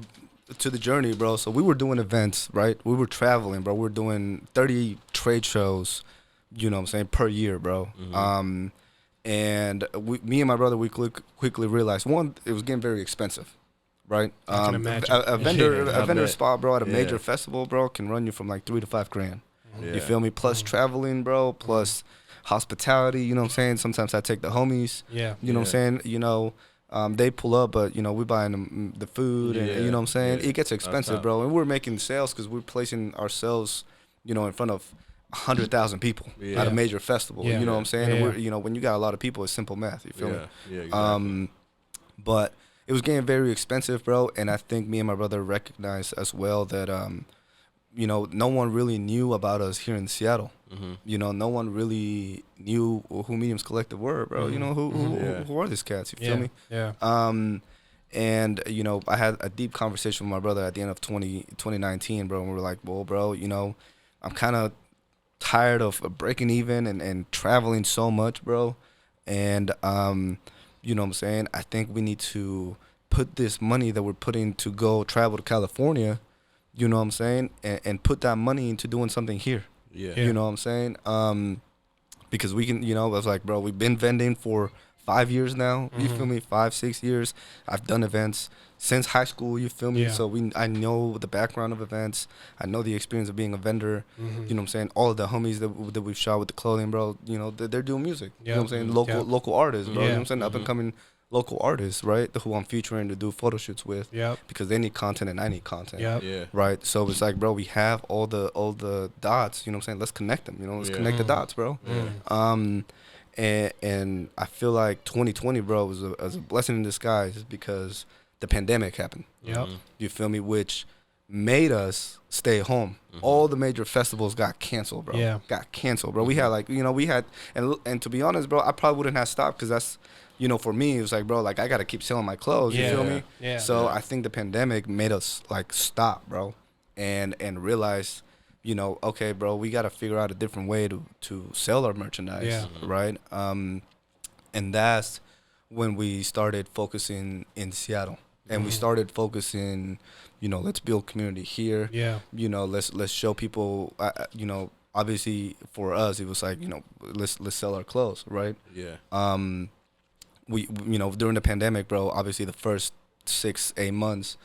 Speaker 1: to the journey, bro. So, we were doing events, right? We were traveling, bro. We were doing 30 trade shows, you know what I'm saying, per year, bro. And me and my brother, we quickly realized, one, it was getting very expensive. Right,
Speaker 2: I can imagine.
Speaker 1: a vendor spot, bro, at a major festival, bro, can run you from like $3,000 to $5,000. You feel me? Plus traveling, bro. Plus hospitality. You know what I'm saying? Sometimes I take the homies. Yeah. You know what I'm saying? You know, they pull up, but you know we buying them the food, and you know what I'm saying? It gets expensive, bro. And we're making sales because we're placing ourselves, you know, in front of 100,000 people at a major festival. You know what I'm saying? And we're, you know, when you got a lot of people, it's simple math. You feel me?
Speaker 3: Yeah. Exactly.
Speaker 1: But it was getting very expensive, bro, and I think me and my brother recognized as well that, you know, no one really knew about us here in Seattle. You know, no one really knew who Mediums Collective were, bro. You know, who are these cats? You feel me? Yeah. And, you know, I had a deep conversation with my brother at the end of 2019, bro, and we were like, well, bro, you know, I'm kind of tired of breaking even and traveling so much, bro, and, you know what I'm saying? I think we need to put this money that we're putting to go travel to California, you know what I'm saying? And put that money into doing something here. Yeah. You know what I'm saying? Because we can, you know, I was like, bro, we've been vending for 5 years now. You feel me? 5-6 years. I've done events since high school, you feel me? So I know the background of events. I know the experience of being a vendor. You know what I'm saying? All of the homies that we've shot with the clothing, bro, you know, they're doing music. You know what I'm saying? Local artists, bro. You know what I'm saying? Up and coming local artists, right? Who I'm featuring to do photo shoots with. Because they need content and I need content. Right? So it's like, bro, we have all the dots, you know what I'm saying? Let's connect them, you know? Let's connect the dots, bro. And I feel like 2020, bro, was a blessing in disguise because the pandemic happened. You feel me? Which made us stay home. All the major festivals got canceled, bro. Got canceled, bro. We had like, you know, and to be honest, bro, I probably wouldn't have stopped because that's, you know, for me, it was like, bro, like I got to keep selling my clothes. You feel me? So I think the pandemic made us like stop, bro, and realize, you know, okay, bro, we got to figure out a different way to sell our merchandise, right? And that's when we started focusing in Seattle. And we started focusing, you know, let's build community here. You know, let's show people, you know, obviously for us, it was like, you know, let's sell our clothes, right? We, you know, during the pandemic, bro, obviously the first 6-8 months,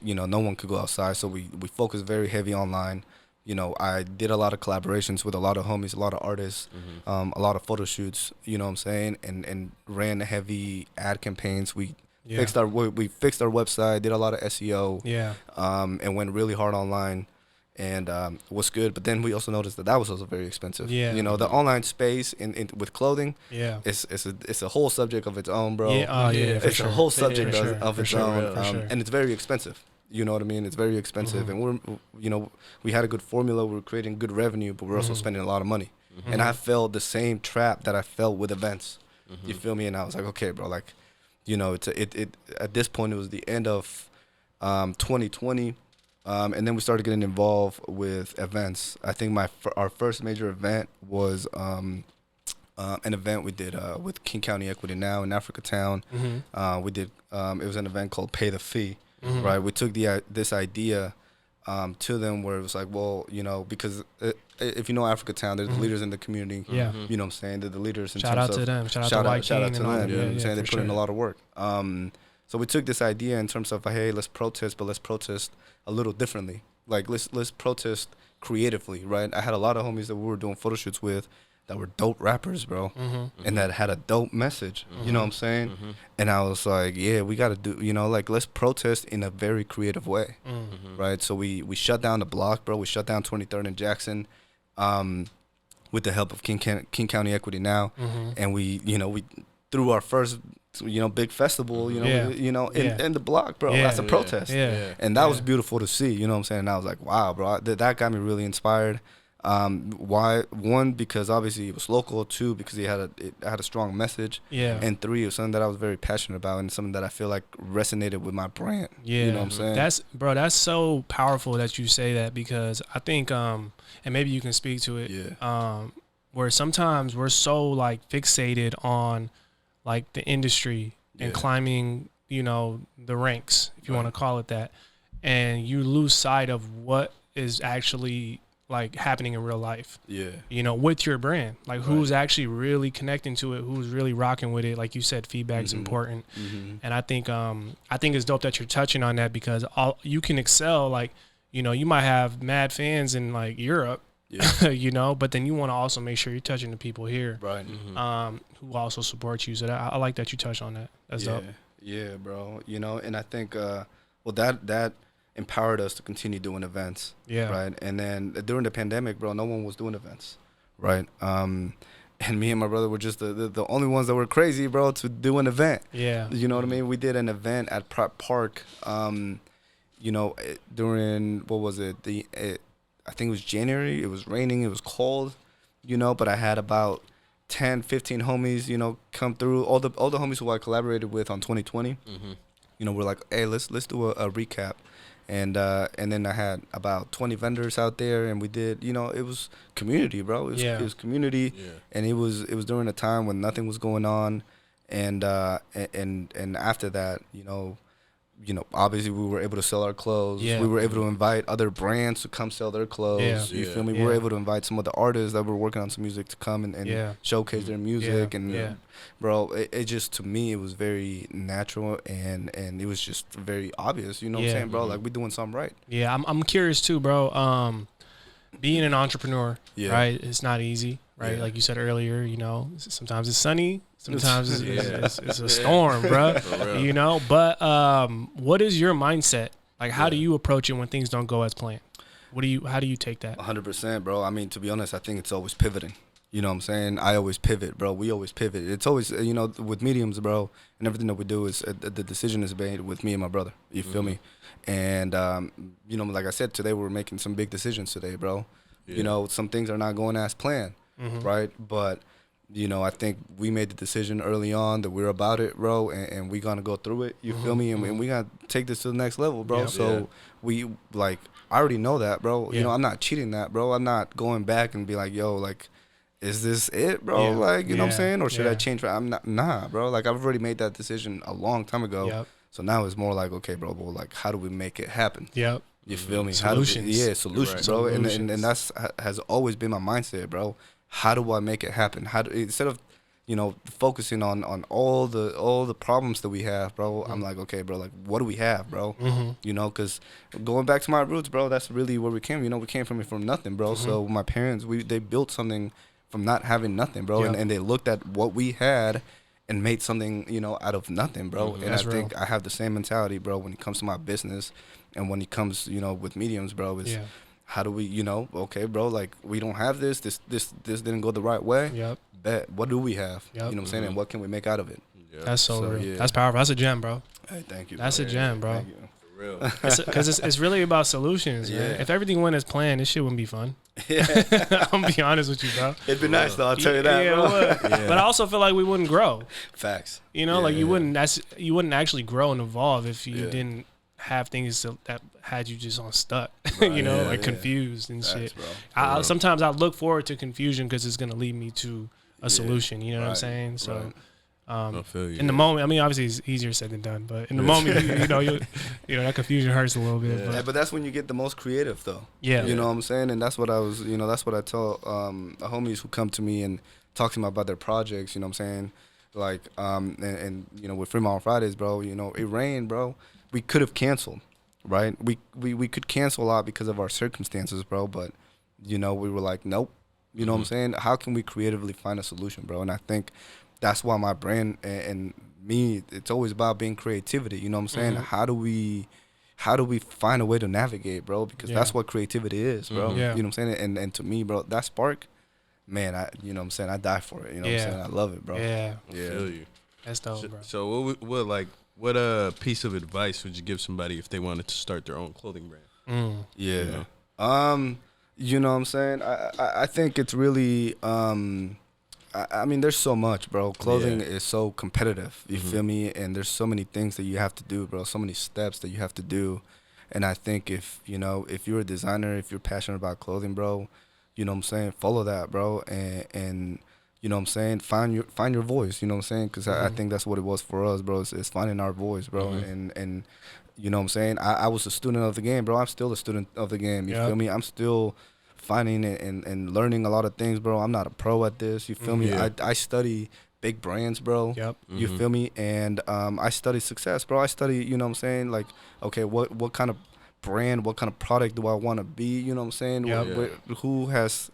Speaker 1: you know, no one could go outside. So we focused very heavy online. You know, I did a lot of collaborations with a lot of homies, a lot of artists, a lot of photo shoots, you know what I'm saying? And ran heavy ad campaigns. We fixed our website, did a lot of SEO, and went really hard online, and was good. But then we also noticed that was also very expensive. You know, the online space in with clothing, it's a whole subject of its own, bro. It's a whole subject of its own, and it's very expensive. You know what I mean? It's very expensive, and we had a good formula. We were creating good revenue, but we're also spending a lot of money. And I felt the same trap that I felt with events. You feel me? And I was like, okay, bro, like, it's at this point it was the end of 2020, and then we started getting involved with events. I think our first major event was an event we did with King County Equity Now in Africatown. We did it was an event called Pay the Fee. Right, we took this idea to them where it was like, well, because if you know Africatown, they're the leaders in the community.
Speaker 2: Yeah.
Speaker 1: You know what I'm saying? They're the leaders in
Speaker 2: shout
Speaker 1: terms
Speaker 2: out
Speaker 1: of
Speaker 2: to them. Shout out to
Speaker 1: them.
Speaker 2: You know what
Speaker 1: I'm saying? They put in a
Speaker 2: sure.
Speaker 1: lot of work. So we took this idea in terms of, hey, let's protest, but let's protest a little differently. Like let's protest creatively, right? I had a lot of homies that we were doing photo shoots with that were dope rappers, bro, and that had a dope message. You know what I'm saying? And I was like, yeah, we got to do, like, let's protest in a very creative way, right? So we shut down the block, bro. We shut down 23rd and Jackson with the help of King County Equity Now, and we threw our first big festival, in the block, bro. That's a protest. And that was beautiful to see, you know what I'm saying? And I was like, wow, bro, that got me really inspired. Why? One, because obviously it was local. Two, because it had a strong message. And three, it was something that I was very passionate about and something that I feel like resonated with my brand. You know what I'm saying?
Speaker 2: That's so powerful that you say that, because I think, and maybe you can speak to it. Where sometimes we're so like fixated on like the industry and climbing, the ranks, if you want to call it that, and you lose sight of what is actually like happening in real life, with your brand, like who's actually really connecting to it, who's really rocking with it. Like you said, feedback's important. And I think it's dope that you're touching on that, because you can excel. Like, you might have mad fans in like Europe, but then you want to also make sure you're touching the people here,
Speaker 1: right?
Speaker 2: Who also support you. So I like that you touched on that. That's dope.
Speaker 1: Yeah, bro. And I think that empowered us to continue doing events, right? And then during the pandemic, bro, no one was doing events, right? And me and my brother were just the only ones that were crazy, bro, to do an event. You know what I mean? We did an event at Prep Park, during, what was it? I think it was January. It was raining. It was cold, but I had about 10, 15 homies, come through. All the homies who I collaborated with on 2020, we're like, hey, let's do a recap. And then I had about 20 vendors out there, and we did, it was community, bro. It was community, and it was during a time when nothing was going on, and after that, obviously we were able to sell our clothes. We were able to invite other brands to come sell their clothes. You feel me? We were able to invite some of the artists that were working on some music to come and showcase their music. Bro, it just, to me, it was very natural, and it was just very obvious. You know what I'm saying, bro? Like, we're doing something right.
Speaker 2: I'm curious too, bro. Being an entrepreneur, right? It's not easy, right? Like you said earlier, sometimes it's sunny. Sometimes it's a storm, bro. But what is your mindset? Like, how do you approach it when things don't go as planned? How do you take that?
Speaker 1: 100%, bro. I mean, to be honest, I think it's always pivoting. You know what I'm saying? I always pivot, bro. We always pivot. It's always, with mediums, bro, and everything that we do is, the decision is made with me and my brother. You feel me? And, like I said, today we're making some big decisions today, bro. Some things are not going as planned, right? But, I think we made the decision early on that we're about it, bro, and we're going to go through it. You feel me? And we got to take this to the next level, bro. We, like, I already know that, bro. I'm not cheating that, bro. I'm not going back and be like, yo, like, is this it, bro? Like, you know what I'm saying? Or should I change? I'm not, nah, bro. Like, I've already made that decision a long time ago. So now it's more like, okay, bro, well, like, how do we make it happen? You feel me?
Speaker 2: Solutions.
Speaker 1: Solutions, bro. And that's has always been my mindset, bro. How do I make it happen? Instead of, focusing on all the problems that we have, bro, I'm like, okay, bro, like, what do we have, bro? Because going back to my roots, bro, that's really where we came. We came from nothing, bro. So my parents, they built something from not having nothing, bro, and they looked at what we had and made something, out of nothing, bro. And I think I have the same mentality, bro, when it comes to my business and when it comes, with mediums, bro, is how do we, okay, bro, like, we don't have this didn't go the right way. Bet, what do we have? You know what I'm saying? And what can we make out of it?
Speaker 2: That's so real. That's powerful. That's a gem, bro.
Speaker 1: Hey, thank you.
Speaker 2: That's a gem, bro.
Speaker 3: Real.
Speaker 2: Because it's really about solutions. Yeah. Man. If everything went as planned, this shit wouldn't be fun.
Speaker 1: Yeah.
Speaker 2: I'm gonna be honest with you, bro.
Speaker 1: It'd be nice though. I'll tell you that.
Speaker 2: Yeah,
Speaker 1: bro.
Speaker 2: yeah. But I also feel like we wouldn't grow.
Speaker 1: Facts.
Speaker 2: You know, like you wouldn't actually grow and evolve if you didn't have things that had you just on stuck. Right. You know, like confused and shit. Sometimes I look forward to confusion because it's gonna lead me to a solution. You know what I'm saying? So.
Speaker 3: I feel you.
Speaker 2: In the moment, I mean, obviously it's easier said than done, but in the moment, you know, that confusion hurts a little bit.
Speaker 1: Yeah. But that's when you get the most creative, though.
Speaker 2: Yeah.
Speaker 1: You know what I'm saying? And that's what that's what I tell the homies who come to me and talk to me about their projects, you know what I'm saying? Like, and you know, with Fremont Fridays, bro, you know, it rained, bro. We could have canceled, right? We could cancel a lot because of our circumstances, bro, but, you know, we were like, nope. You know what I'm saying? How can we creatively find a solution, bro? And I think that's why my brand and me, it's always about being creativity. You know what I'm saying? How do we find a way to navigate, bro? Because that's what creativity is, bro. You know what I'm saying? And to me, bro, that spark, man, you know what I'm saying? I die for it. You know what I'm saying? I love it, bro.
Speaker 2: Yeah.
Speaker 3: I feel you.
Speaker 2: That's dope, bro.
Speaker 3: So what piece of advice would you give somebody if they wanted to start their own clothing brand?
Speaker 1: Yeah.
Speaker 3: You know?
Speaker 1: You know what I'm saying? I think it's really I mean, there's so much, bro. Clothing is so competitive. You feel me? And there's so many things that you have to do, bro. So many steps that you have to do. And I think if you're a designer, if you're passionate about clothing, bro, you know what I'm saying? Follow that, bro. And you know what I'm saying? Find your voice. You know what I'm saying? Because I think that's what it was for us, bro. Is finding our voice, bro. And you know what I'm saying? I was a student of the game, bro. I'm still a student of the game. You feel me? I'm still finding it and learning a lot of things, bro. I'm not a pro at this. You feel me? I study big brands, bro. You feel me? And I study success, bro. I study, you know what I'm saying? Like, okay, what kind of brand, what kind of product do I want to be? You know what I'm saying? Who has,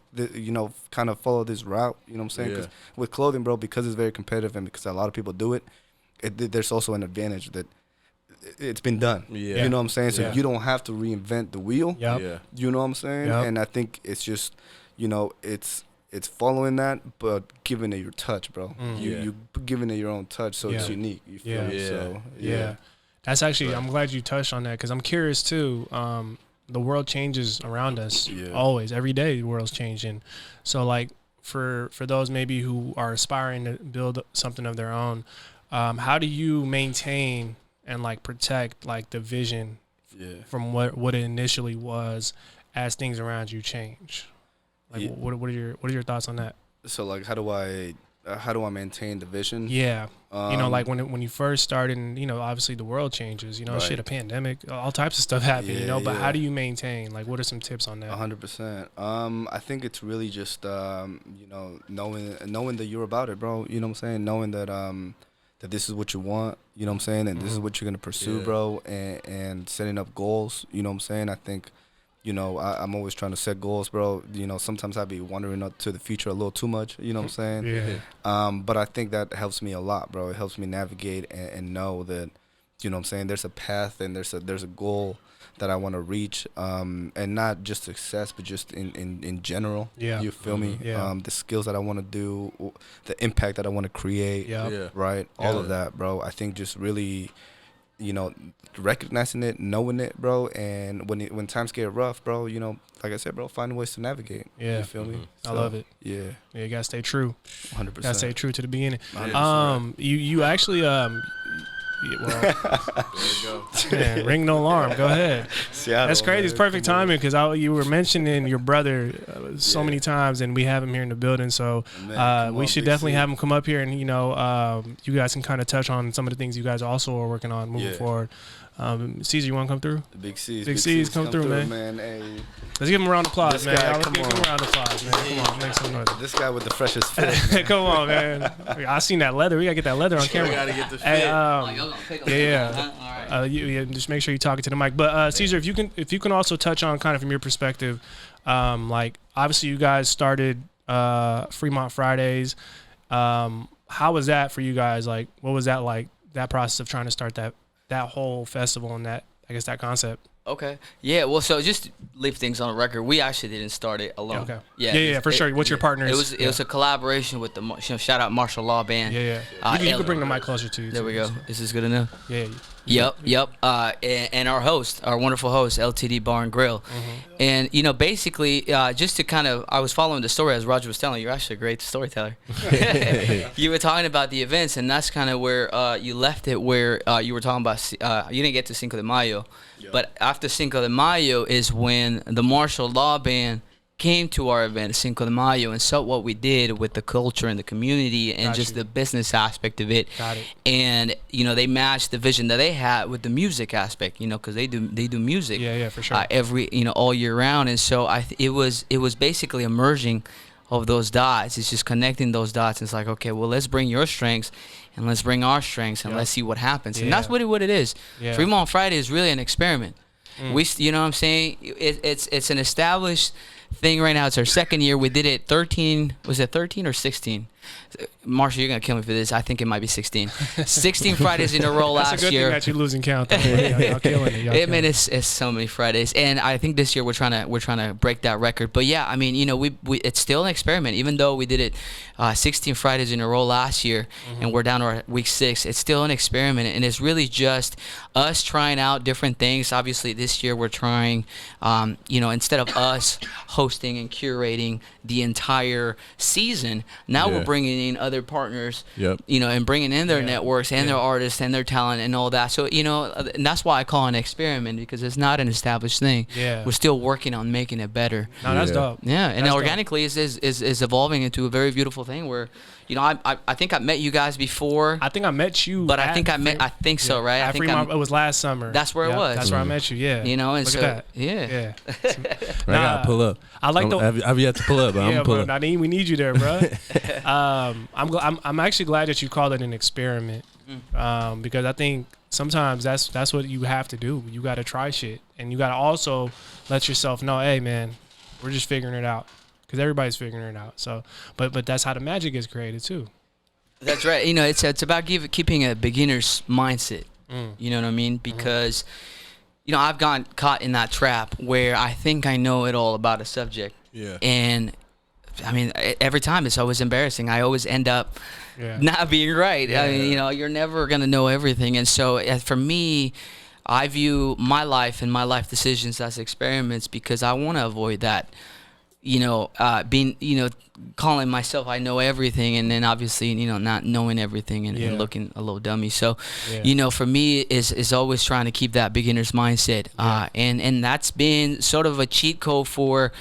Speaker 1: kind of followed this route? You know what I'm saying? Because with clothing, bro, because it's very competitive and because a lot of people do it, there's also an advantage that it's been done. You know what I'm saying? So you don't have to reinvent the wheel. You know what I'm saying? And I think it's just, you know, it's following that, but giving it your touch, bro. You giving it your own touch, so it's unique. You feel me? So,
Speaker 2: that's actually, I'm glad you touched on that because I'm curious too. The world changes around us always, every day. The world's changing. So like for those maybe who are aspiring to build something of their own, how do you maintain and like protect like the vision from what it initially was as things around you change? Like what are your thoughts on that?
Speaker 1: So like how do I maintain the vision?
Speaker 2: Yeah. You know, like when you first started and, you know, obviously the world changes, you know, a pandemic, all types of stuff happen, you know, but how do you maintain? Like what are some tips on that?
Speaker 1: 100%. I think it's really just you know, knowing that you're about it, bro. You know what I'm saying? Knowing that that this is what you want, you know what I'm saying? And this is what you're going to pursue, bro, and setting up goals, you know what I'm saying? I think, you know, I'm always trying to set goals, bro. You know, sometimes I be wandering up to the future a little too much, you know what I'm saying? But I think that helps me a lot, bro. It helps me navigate and know that, you know what I'm saying, there's a path and there's a goal that I want to reach, and not just success, but just in general. You feel me? The skills that I want to do, the impact that I want to create, right? All of that, bro. I think just really, you know, recognizing it, knowing it, bro, and when times get rough, bro, you know, like I said, bro, finding ways to navigate. You feel me?
Speaker 2: I love it.
Speaker 1: Yeah,
Speaker 2: you gotta stay true.
Speaker 1: 100%.
Speaker 2: Gotta stay true to the beginning. You actually well, there you go. Man, ring no alarm. Go ahead.
Speaker 1: Seattle,
Speaker 2: that's crazy. It's perfect timing because you were mentioning your brother so many times, and we have him here in the building. So we should definitely have him come up here, and you know, you guys can kind of touch on some of the things you guys also are working on moving forward. Caesar, you want to come through?
Speaker 1: Big C's.
Speaker 2: Big C's, come through, man.
Speaker 1: Hey.
Speaker 2: Let's give him a round of applause, man.
Speaker 1: Let's
Speaker 2: give him a round of applause, man. Come on, make some noise.
Speaker 1: This guy with the freshest fit.
Speaker 2: Come on, man. I seen that leather. We gotta get that leather on camera.
Speaker 3: We gotta get the fit.
Speaker 2: Just make sure you're talking to the mic. But Caesar, if you can also touch on kind of from your perspective, like obviously you guys started Fremont Fridays. How was that for you guys? Like, what was that like? That process of trying to start that whole festival and that, I guess, that concept.
Speaker 4: Okay. Yeah. Well, so just to leave things on the record, we actually didn't start it alone.
Speaker 2: Okay. Yeah, for sure. What's your partners?
Speaker 4: It was a collaboration with the shout out Martial Law Band.
Speaker 2: You can bring the mic closer to you.
Speaker 4: There we go. Is this good enough?
Speaker 2: Yeah.
Speaker 4: Yep. And our host, our wonderful host, LTD Bar and Grill. And, you know, basically, just to kind of, I was following the story as Roger was telling. You're actually a great storyteller. You were talking about the events, and that's kind of where you left it, where you were talking about, you didn't get to Cinco de Mayo. Yep. But after Cinco de Mayo is when the martial law band came to our event, Cinco de Mayo, and saw what we did with the culture and the community and just the business aspect of it.
Speaker 2: Got it.
Speaker 4: And, you know, they matched the vision that they had with the music aspect, you know, because they do music.
Speaker 2: Yeah, for sure.
Speaker 4: All year round. And so it was basically a merging of those dots. It's just connecting those dots. And it's like, okay, well, let's bring your strengths and let's bring our strengths and let's see what happens. And that's what it is. Yeah. Fremont Friday is really an experiment. You know what I'm saying? It's an established thing right now. It's our second year. We did it 13. Was it 13 or 16? Marshall, you're gonna kill me for this. I think it might be 16. 16 Fridays in a row last year.
Speaker 2: That's a good thing that you're losing count. Y'all killing it.
Speaker 4: It's so many Fridays, and I think this year we're trying to break that record. But yeah, I mean, you know, we it's still an experiment. Even though we did it 16 Fridays in a row last year, and we're down to our week 6, it's still an experiment, and it's really just us trying out different things. Obviously, this year we're trying, you know, instead of us hosting and curating the entire season, now we're bringing in other partners, you know, and bringing in their networks and their artists and their talent and all that. So, you know, and that's why I call it an experiment, because it's not an established thing. Yeah, we're still working on making it better.
Speaker 2: No, that's dope.
Speaker 4: Yeah, and that's organically is evolving into a very beautiful thing where, you know, I think I met you guys before.
Speaker 2: I think I met you,
Speaker 4: but I think so, right?
Speaker 2: I think Fremont, it was last summer.
Speaker 4: That's where it was.
Speaker 2: That's where I met you. Yeah,
Speaker 4: you know, and
Speaker 2: look
Speaker 4: so
Speaker 2: at that.
Speaker 4: yeah.
Speaker 3: I gotta pull up.
Speaker 2: I like
Speaker 3: I've yet to pull up, but I'm pull up.
Speaker 2: Nadine, we need you there, bro. I'm actually glad that you called it an experiment, because I think sometimes that's what you have to do. You got to try shit, and you got to also let yourself know, hey man, we're just figuring it out, because everybody's figuring it out. So, but that's how the magic is created too.
Speaker 4: That's right. You know, it's about keeping a beginner's mindset. You know what I mean? Because you know, I've gotten caught in that trap where I think I know it all about a subject. Yeah. And I mean, every time it's always embarrassing. I always end up not being right. Yeah. I mean, you know, you're never going to know everything. And so for me, I view my life and my life decisions as experiments, because I want to avoid that, you know, being, you know, calling myself I know everything, and then obviously, you know, not knowing everything and looking a little dummy. So, you know, for me is always trying to keep that beginner's mindset, and that's been sort of a cheat code for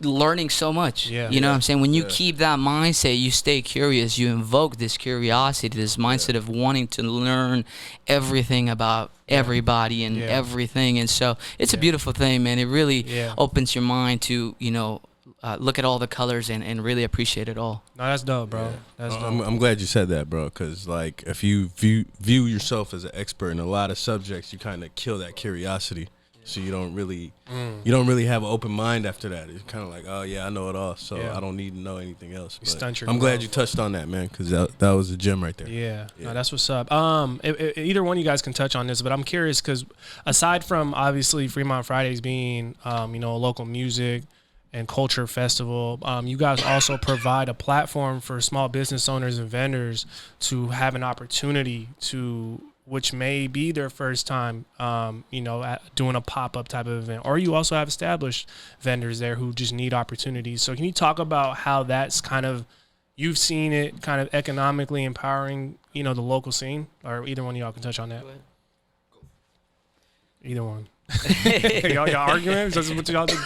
Speaker 4: learning so much. You know what I'm saying? When you keep that mindset, you stay curious, you invoke this curiosity, this mindset of wanting to learn everything about everybody and everything. And so it's a beautiful thing, man. It really opens your mind to, you know, look at all the colors and really appreciate it all.
Speaker 2: No, that's dope, bro. That's dope.
Speaker 3: I'm glad you said that, bro, because like if you view yourself as an expert in a lot of subjects, you kind of kill that curiosity. So you don't really have an open mind after that. It's kind of like, oh yeah, I know it all, so I don't need to know anything else. I'm glad you touched on that, man, because that was a gem right there.
Speaker 2: Yeah, no, that's what's up. Either one of you guys can touch on this, but I'm curious because aside from obviously Fremont Fridays being you know, a local music and culture festival, you guys also provide a platform for small business owners and vendors to have an opportunity to, which may be their first time, you know, doing a pop-up type of event. Or you also have established vendors there who just need opportunities. So can you talk about how that's kind of, you've seen it kind of economically empowering, you know, the local scene? Or either one of y'all can touch on that. Either one. y'all arguing? Is that what y'all do?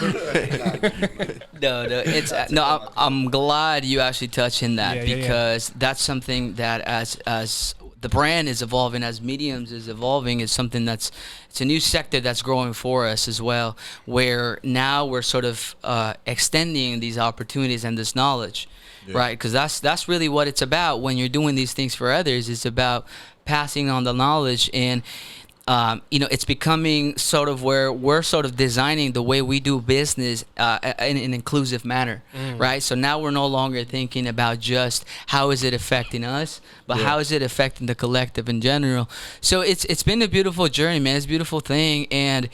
Speaker 4: No. I'm glad you actually touched in that, because that's something that as the brand is evolving, as mediums is evolving, is something it's a new sector that's growing for us as well, where now we're sort of extending these opportunities and this knowledge, right? Because that's really what it's about when you're doing these things for others. It's about passing on the knowledge, and you know, it's becoming sort of where we're sort of designing the way we do business in an inclusive manner, right? So now we're no longer thinking about just how is it affecting us, but how is it affecting the collective in general. So it's been a beautiful journey, man. It's a beautiful thing, and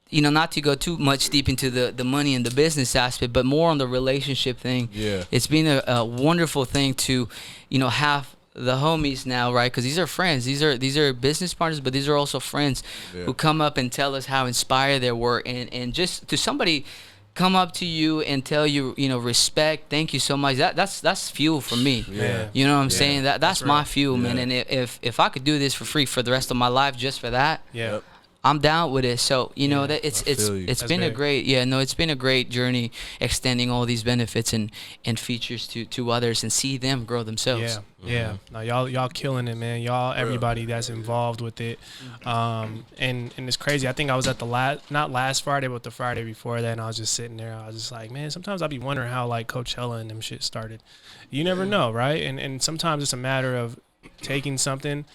Speaker 4: you know, not to go too much deep into the money and the business aspect, but more on the relationship thing. It's been a wonderful thing to, you know, have the homies now, right? Because these are friends. These are business partners, but these are also friends who come up and tell us how inspired they were, and just to somebody come up to you and tell you, respect, thank you so much. That's fuel for me.
Speaker 3: Yeah.
Speaker 4: You know what I'm saying? That's my fuel, man.
Speaker 3: Yeah.
Speaker 4: And if I could do this for free for the rest of my life just for that,
Speaker 2: Yeah.
Speaker 4: I'm down with it. So that it's
Speaker 2: That's
Speaker 4: been
Speaker 2: big.
Speaker 4: it's been a great journey extending all these benefits and features to others and see them grow themselves.
Speaker 2: Yeah. No, y'all killing it, man. Y'all, everybody that's involved with it. And it's crazy. I think I was at the not last Friday, but the Friday before that, and I was just sitting there. I was just like, man, sometimes I'd be wondering how like Coachella and them shit started. You never know, right? And sometimes it's a matter of taking something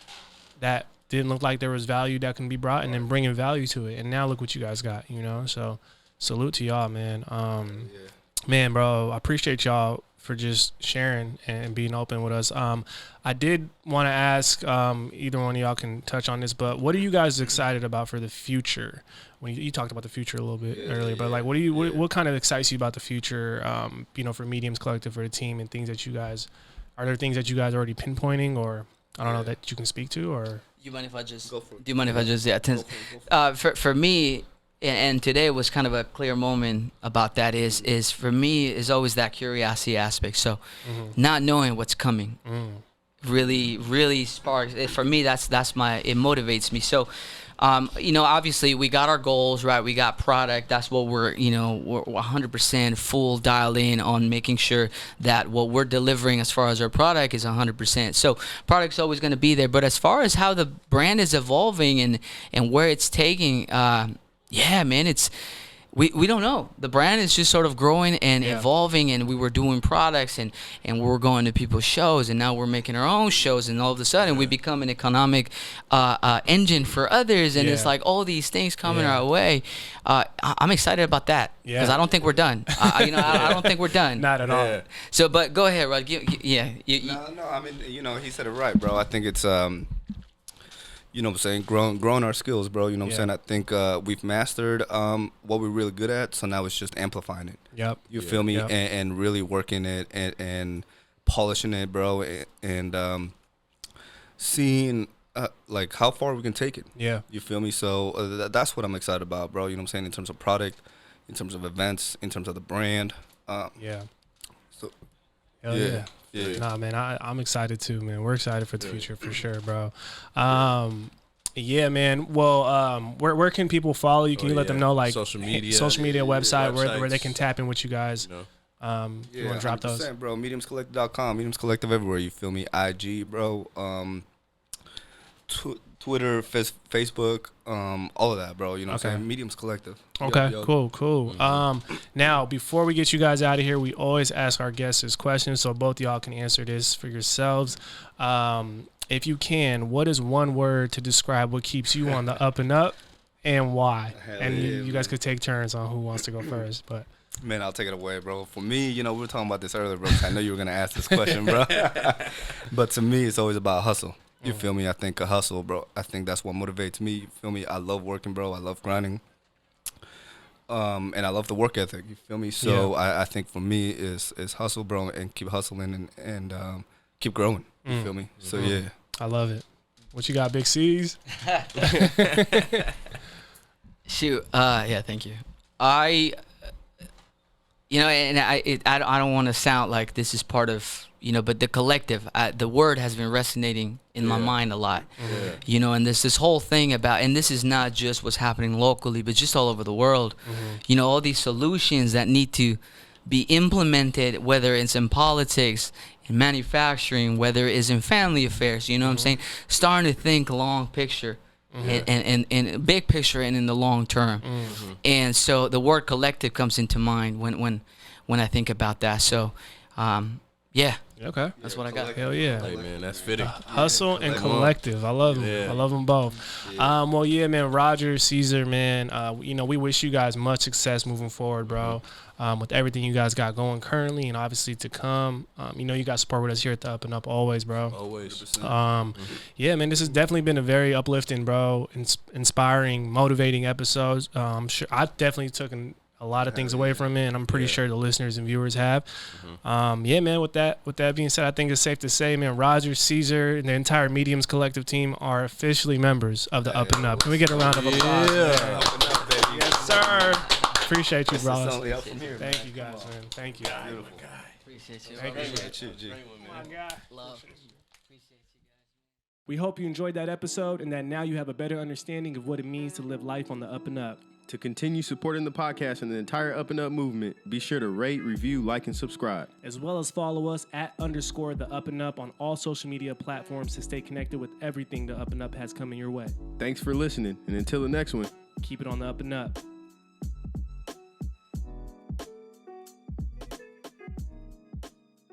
Speaker 2: that didn't look like there was value that can be brought and then bringing value to it. And now look what you guys got, So salute to y'all, man. Man, bro, I appreciate y'all for just sharing and being open with us. I did want to ask, either one of y'all can touch on this, but what are you guys excited about for the future? When you talked about the future a little bit earlier, but like, what kind of excites you about the future, for Mediums Collective, for the team, and things that you guys, are there things that you guys are already pinpointing, or I don't know, that you can speak to, or?
Speaker 4: Do you mind if I just
Speaker 1: Go for it.
Speaker 4: Do you mind if I just for me, and today was kind of a clear moment about that. Is for me is always that curiosity aspect. So, not knowing what's coming, really sparks. For me, it motivates me. So, obviously we got our goals, right? We got product. That's what we're 100% full dialed in on, making sure that what we're delivering as far as our product is 100%. So product's always going to be there. But as far as how the brand is evolving and where it's taking, man, it's, we don't know. The brand is just sort of growing and evolving, and we were doing products and we were going to people's shows, and now we're making our own shows, and all of a sudden we become an economic engine for others, and it's like all these things coming our way. I'm excited about that because I don't think we're done. I don't think we're done.
Speaker 2: Not at all.
Speaker 4: So, but go ahead, Rod.
Speaker 1: No, I mean, he said it right, bro. I think it's you know what I'm saying, growing our skills, bro. You know what I'm saying? I think we've mastered what we're really good at, so now it's just amplifying it.
Speaker 2: Yep.
Speaker 1: You feel me?
Speaker 2: Yep.
Speaker 1: And really working it and polishing it, bro, and seeing like how far we can take it.
Speaker 2: Yeah.
Speaker 1: You feel me? So that's what I'm excited about, bro. You know what I'm saying? In terms of product, in terms of events, in terms of the brand.
Speaker 2: Yeah.
Speaker 1: So
Speaker 2: Hell
Speaker 1: yeah.
Speaker 2: Nah, man, I'm excited too, man. We're excited for the future for sure, bro. Yeah, man. Well, where can people follow you? Can you let them know, like, social media website where they can tap in with you guys? You want to drop those,
Speaker 1: bro. Mediumscollective.com, Mediums Collective everywhere. You feel me? IG, bro. Twitter, Facebook, all of that, bro. You know what I'm saying? Mediums Collective.
Speaker 2: Okay,
Speaker 1: Yo.
Speaker 2: Cool. Now, before we get you guys out of here, we always ask our guests this question, so both y'all can answer this for yourselves. If you can, what is one word to describe what keeps you on the up and up, and why? You guys could take turns on who wants to go first, but.
Speaker 1: Man, I'll take it away, bro. For me, we were talking about this earlier, bro. I know you were going to ask this question, bro. But to me, it's always about hustle. You feel me? I think a hustle, bro. I think that's what motivates me. You feel me? I love working, bro. I love grinding. And I love the work ethic. You feel me? So I think for me is hustle, bro, and keep hustling and keep growing. You feel me? So yeah.
Speaker 2: I love it. What you got, Big C's?
Speaker 4: Shoot. Yeah, thank you. I don't want to sound like this is part of, but the collective, the word has been resonating in my mind a lot. And there's this whole thing about, and this is not just what's happening locally, but just all over the world, all these solutions that need to be implemented, whether it's in politics, in manufacturing, whether it's in family affairs, you know what I'm saying? Starting to think long picture. And big picture and in the long term. And so the word collective comes into mind when I think about that. So,
Speaker 2: Okay.
Speaker 4: That's what I got.
Speaker 2: Hell yeah.
Speaker 3: Hey, man, that's fitting.
Speaker 2: Hustle and collective. I love them.
Speaker 3: Yeah.
Speaker 2: I love them both. Well, yeah, man, Roger, Caesar, man, we wish you guys much success moving forward, bro, with everything you guys got going currently and obviously to come. You got support with us here at the Up and Up always, bro.
Speaker 3: Always.
Speaker 2: Yeah, man, this has definitely been a very uplifting, bro, inspiring, motivating episode. Sure, I definitely took a lot of things away from it, and I'm pretty sure the listeners and viewers have. Yeah, man, with that being said, I think it's safe to say, man, Roger, Caesar, and the entire Mediums Collective team are officially members of the UpNUp. Can we get a round of applause? Yeah. UpNUp, baby. Yes, sir. Appreciate you, bro. Thank you, guys, man. Thank you.
Speaker 4: Beautiful guy. Appreciate you.
Speaker 2: Appreciate you,
Speaker 4: G. Love.
Speaker 2: We hope you enjoyed that episode and that now you have a better understanding of what it means to live life on the up and up.
Speaker 3: To continue supporting the podcast and the entire UpNUp movement, be sure to rate, review, like, and subscribe.
Speaker 2: As well as follow us @_the up and up on all social media platforms to stay connected with everything the up and up has coming your way.
Speaker 3: Thanks for listening, and until the next one,
Speaker 2: keep it on the up and up.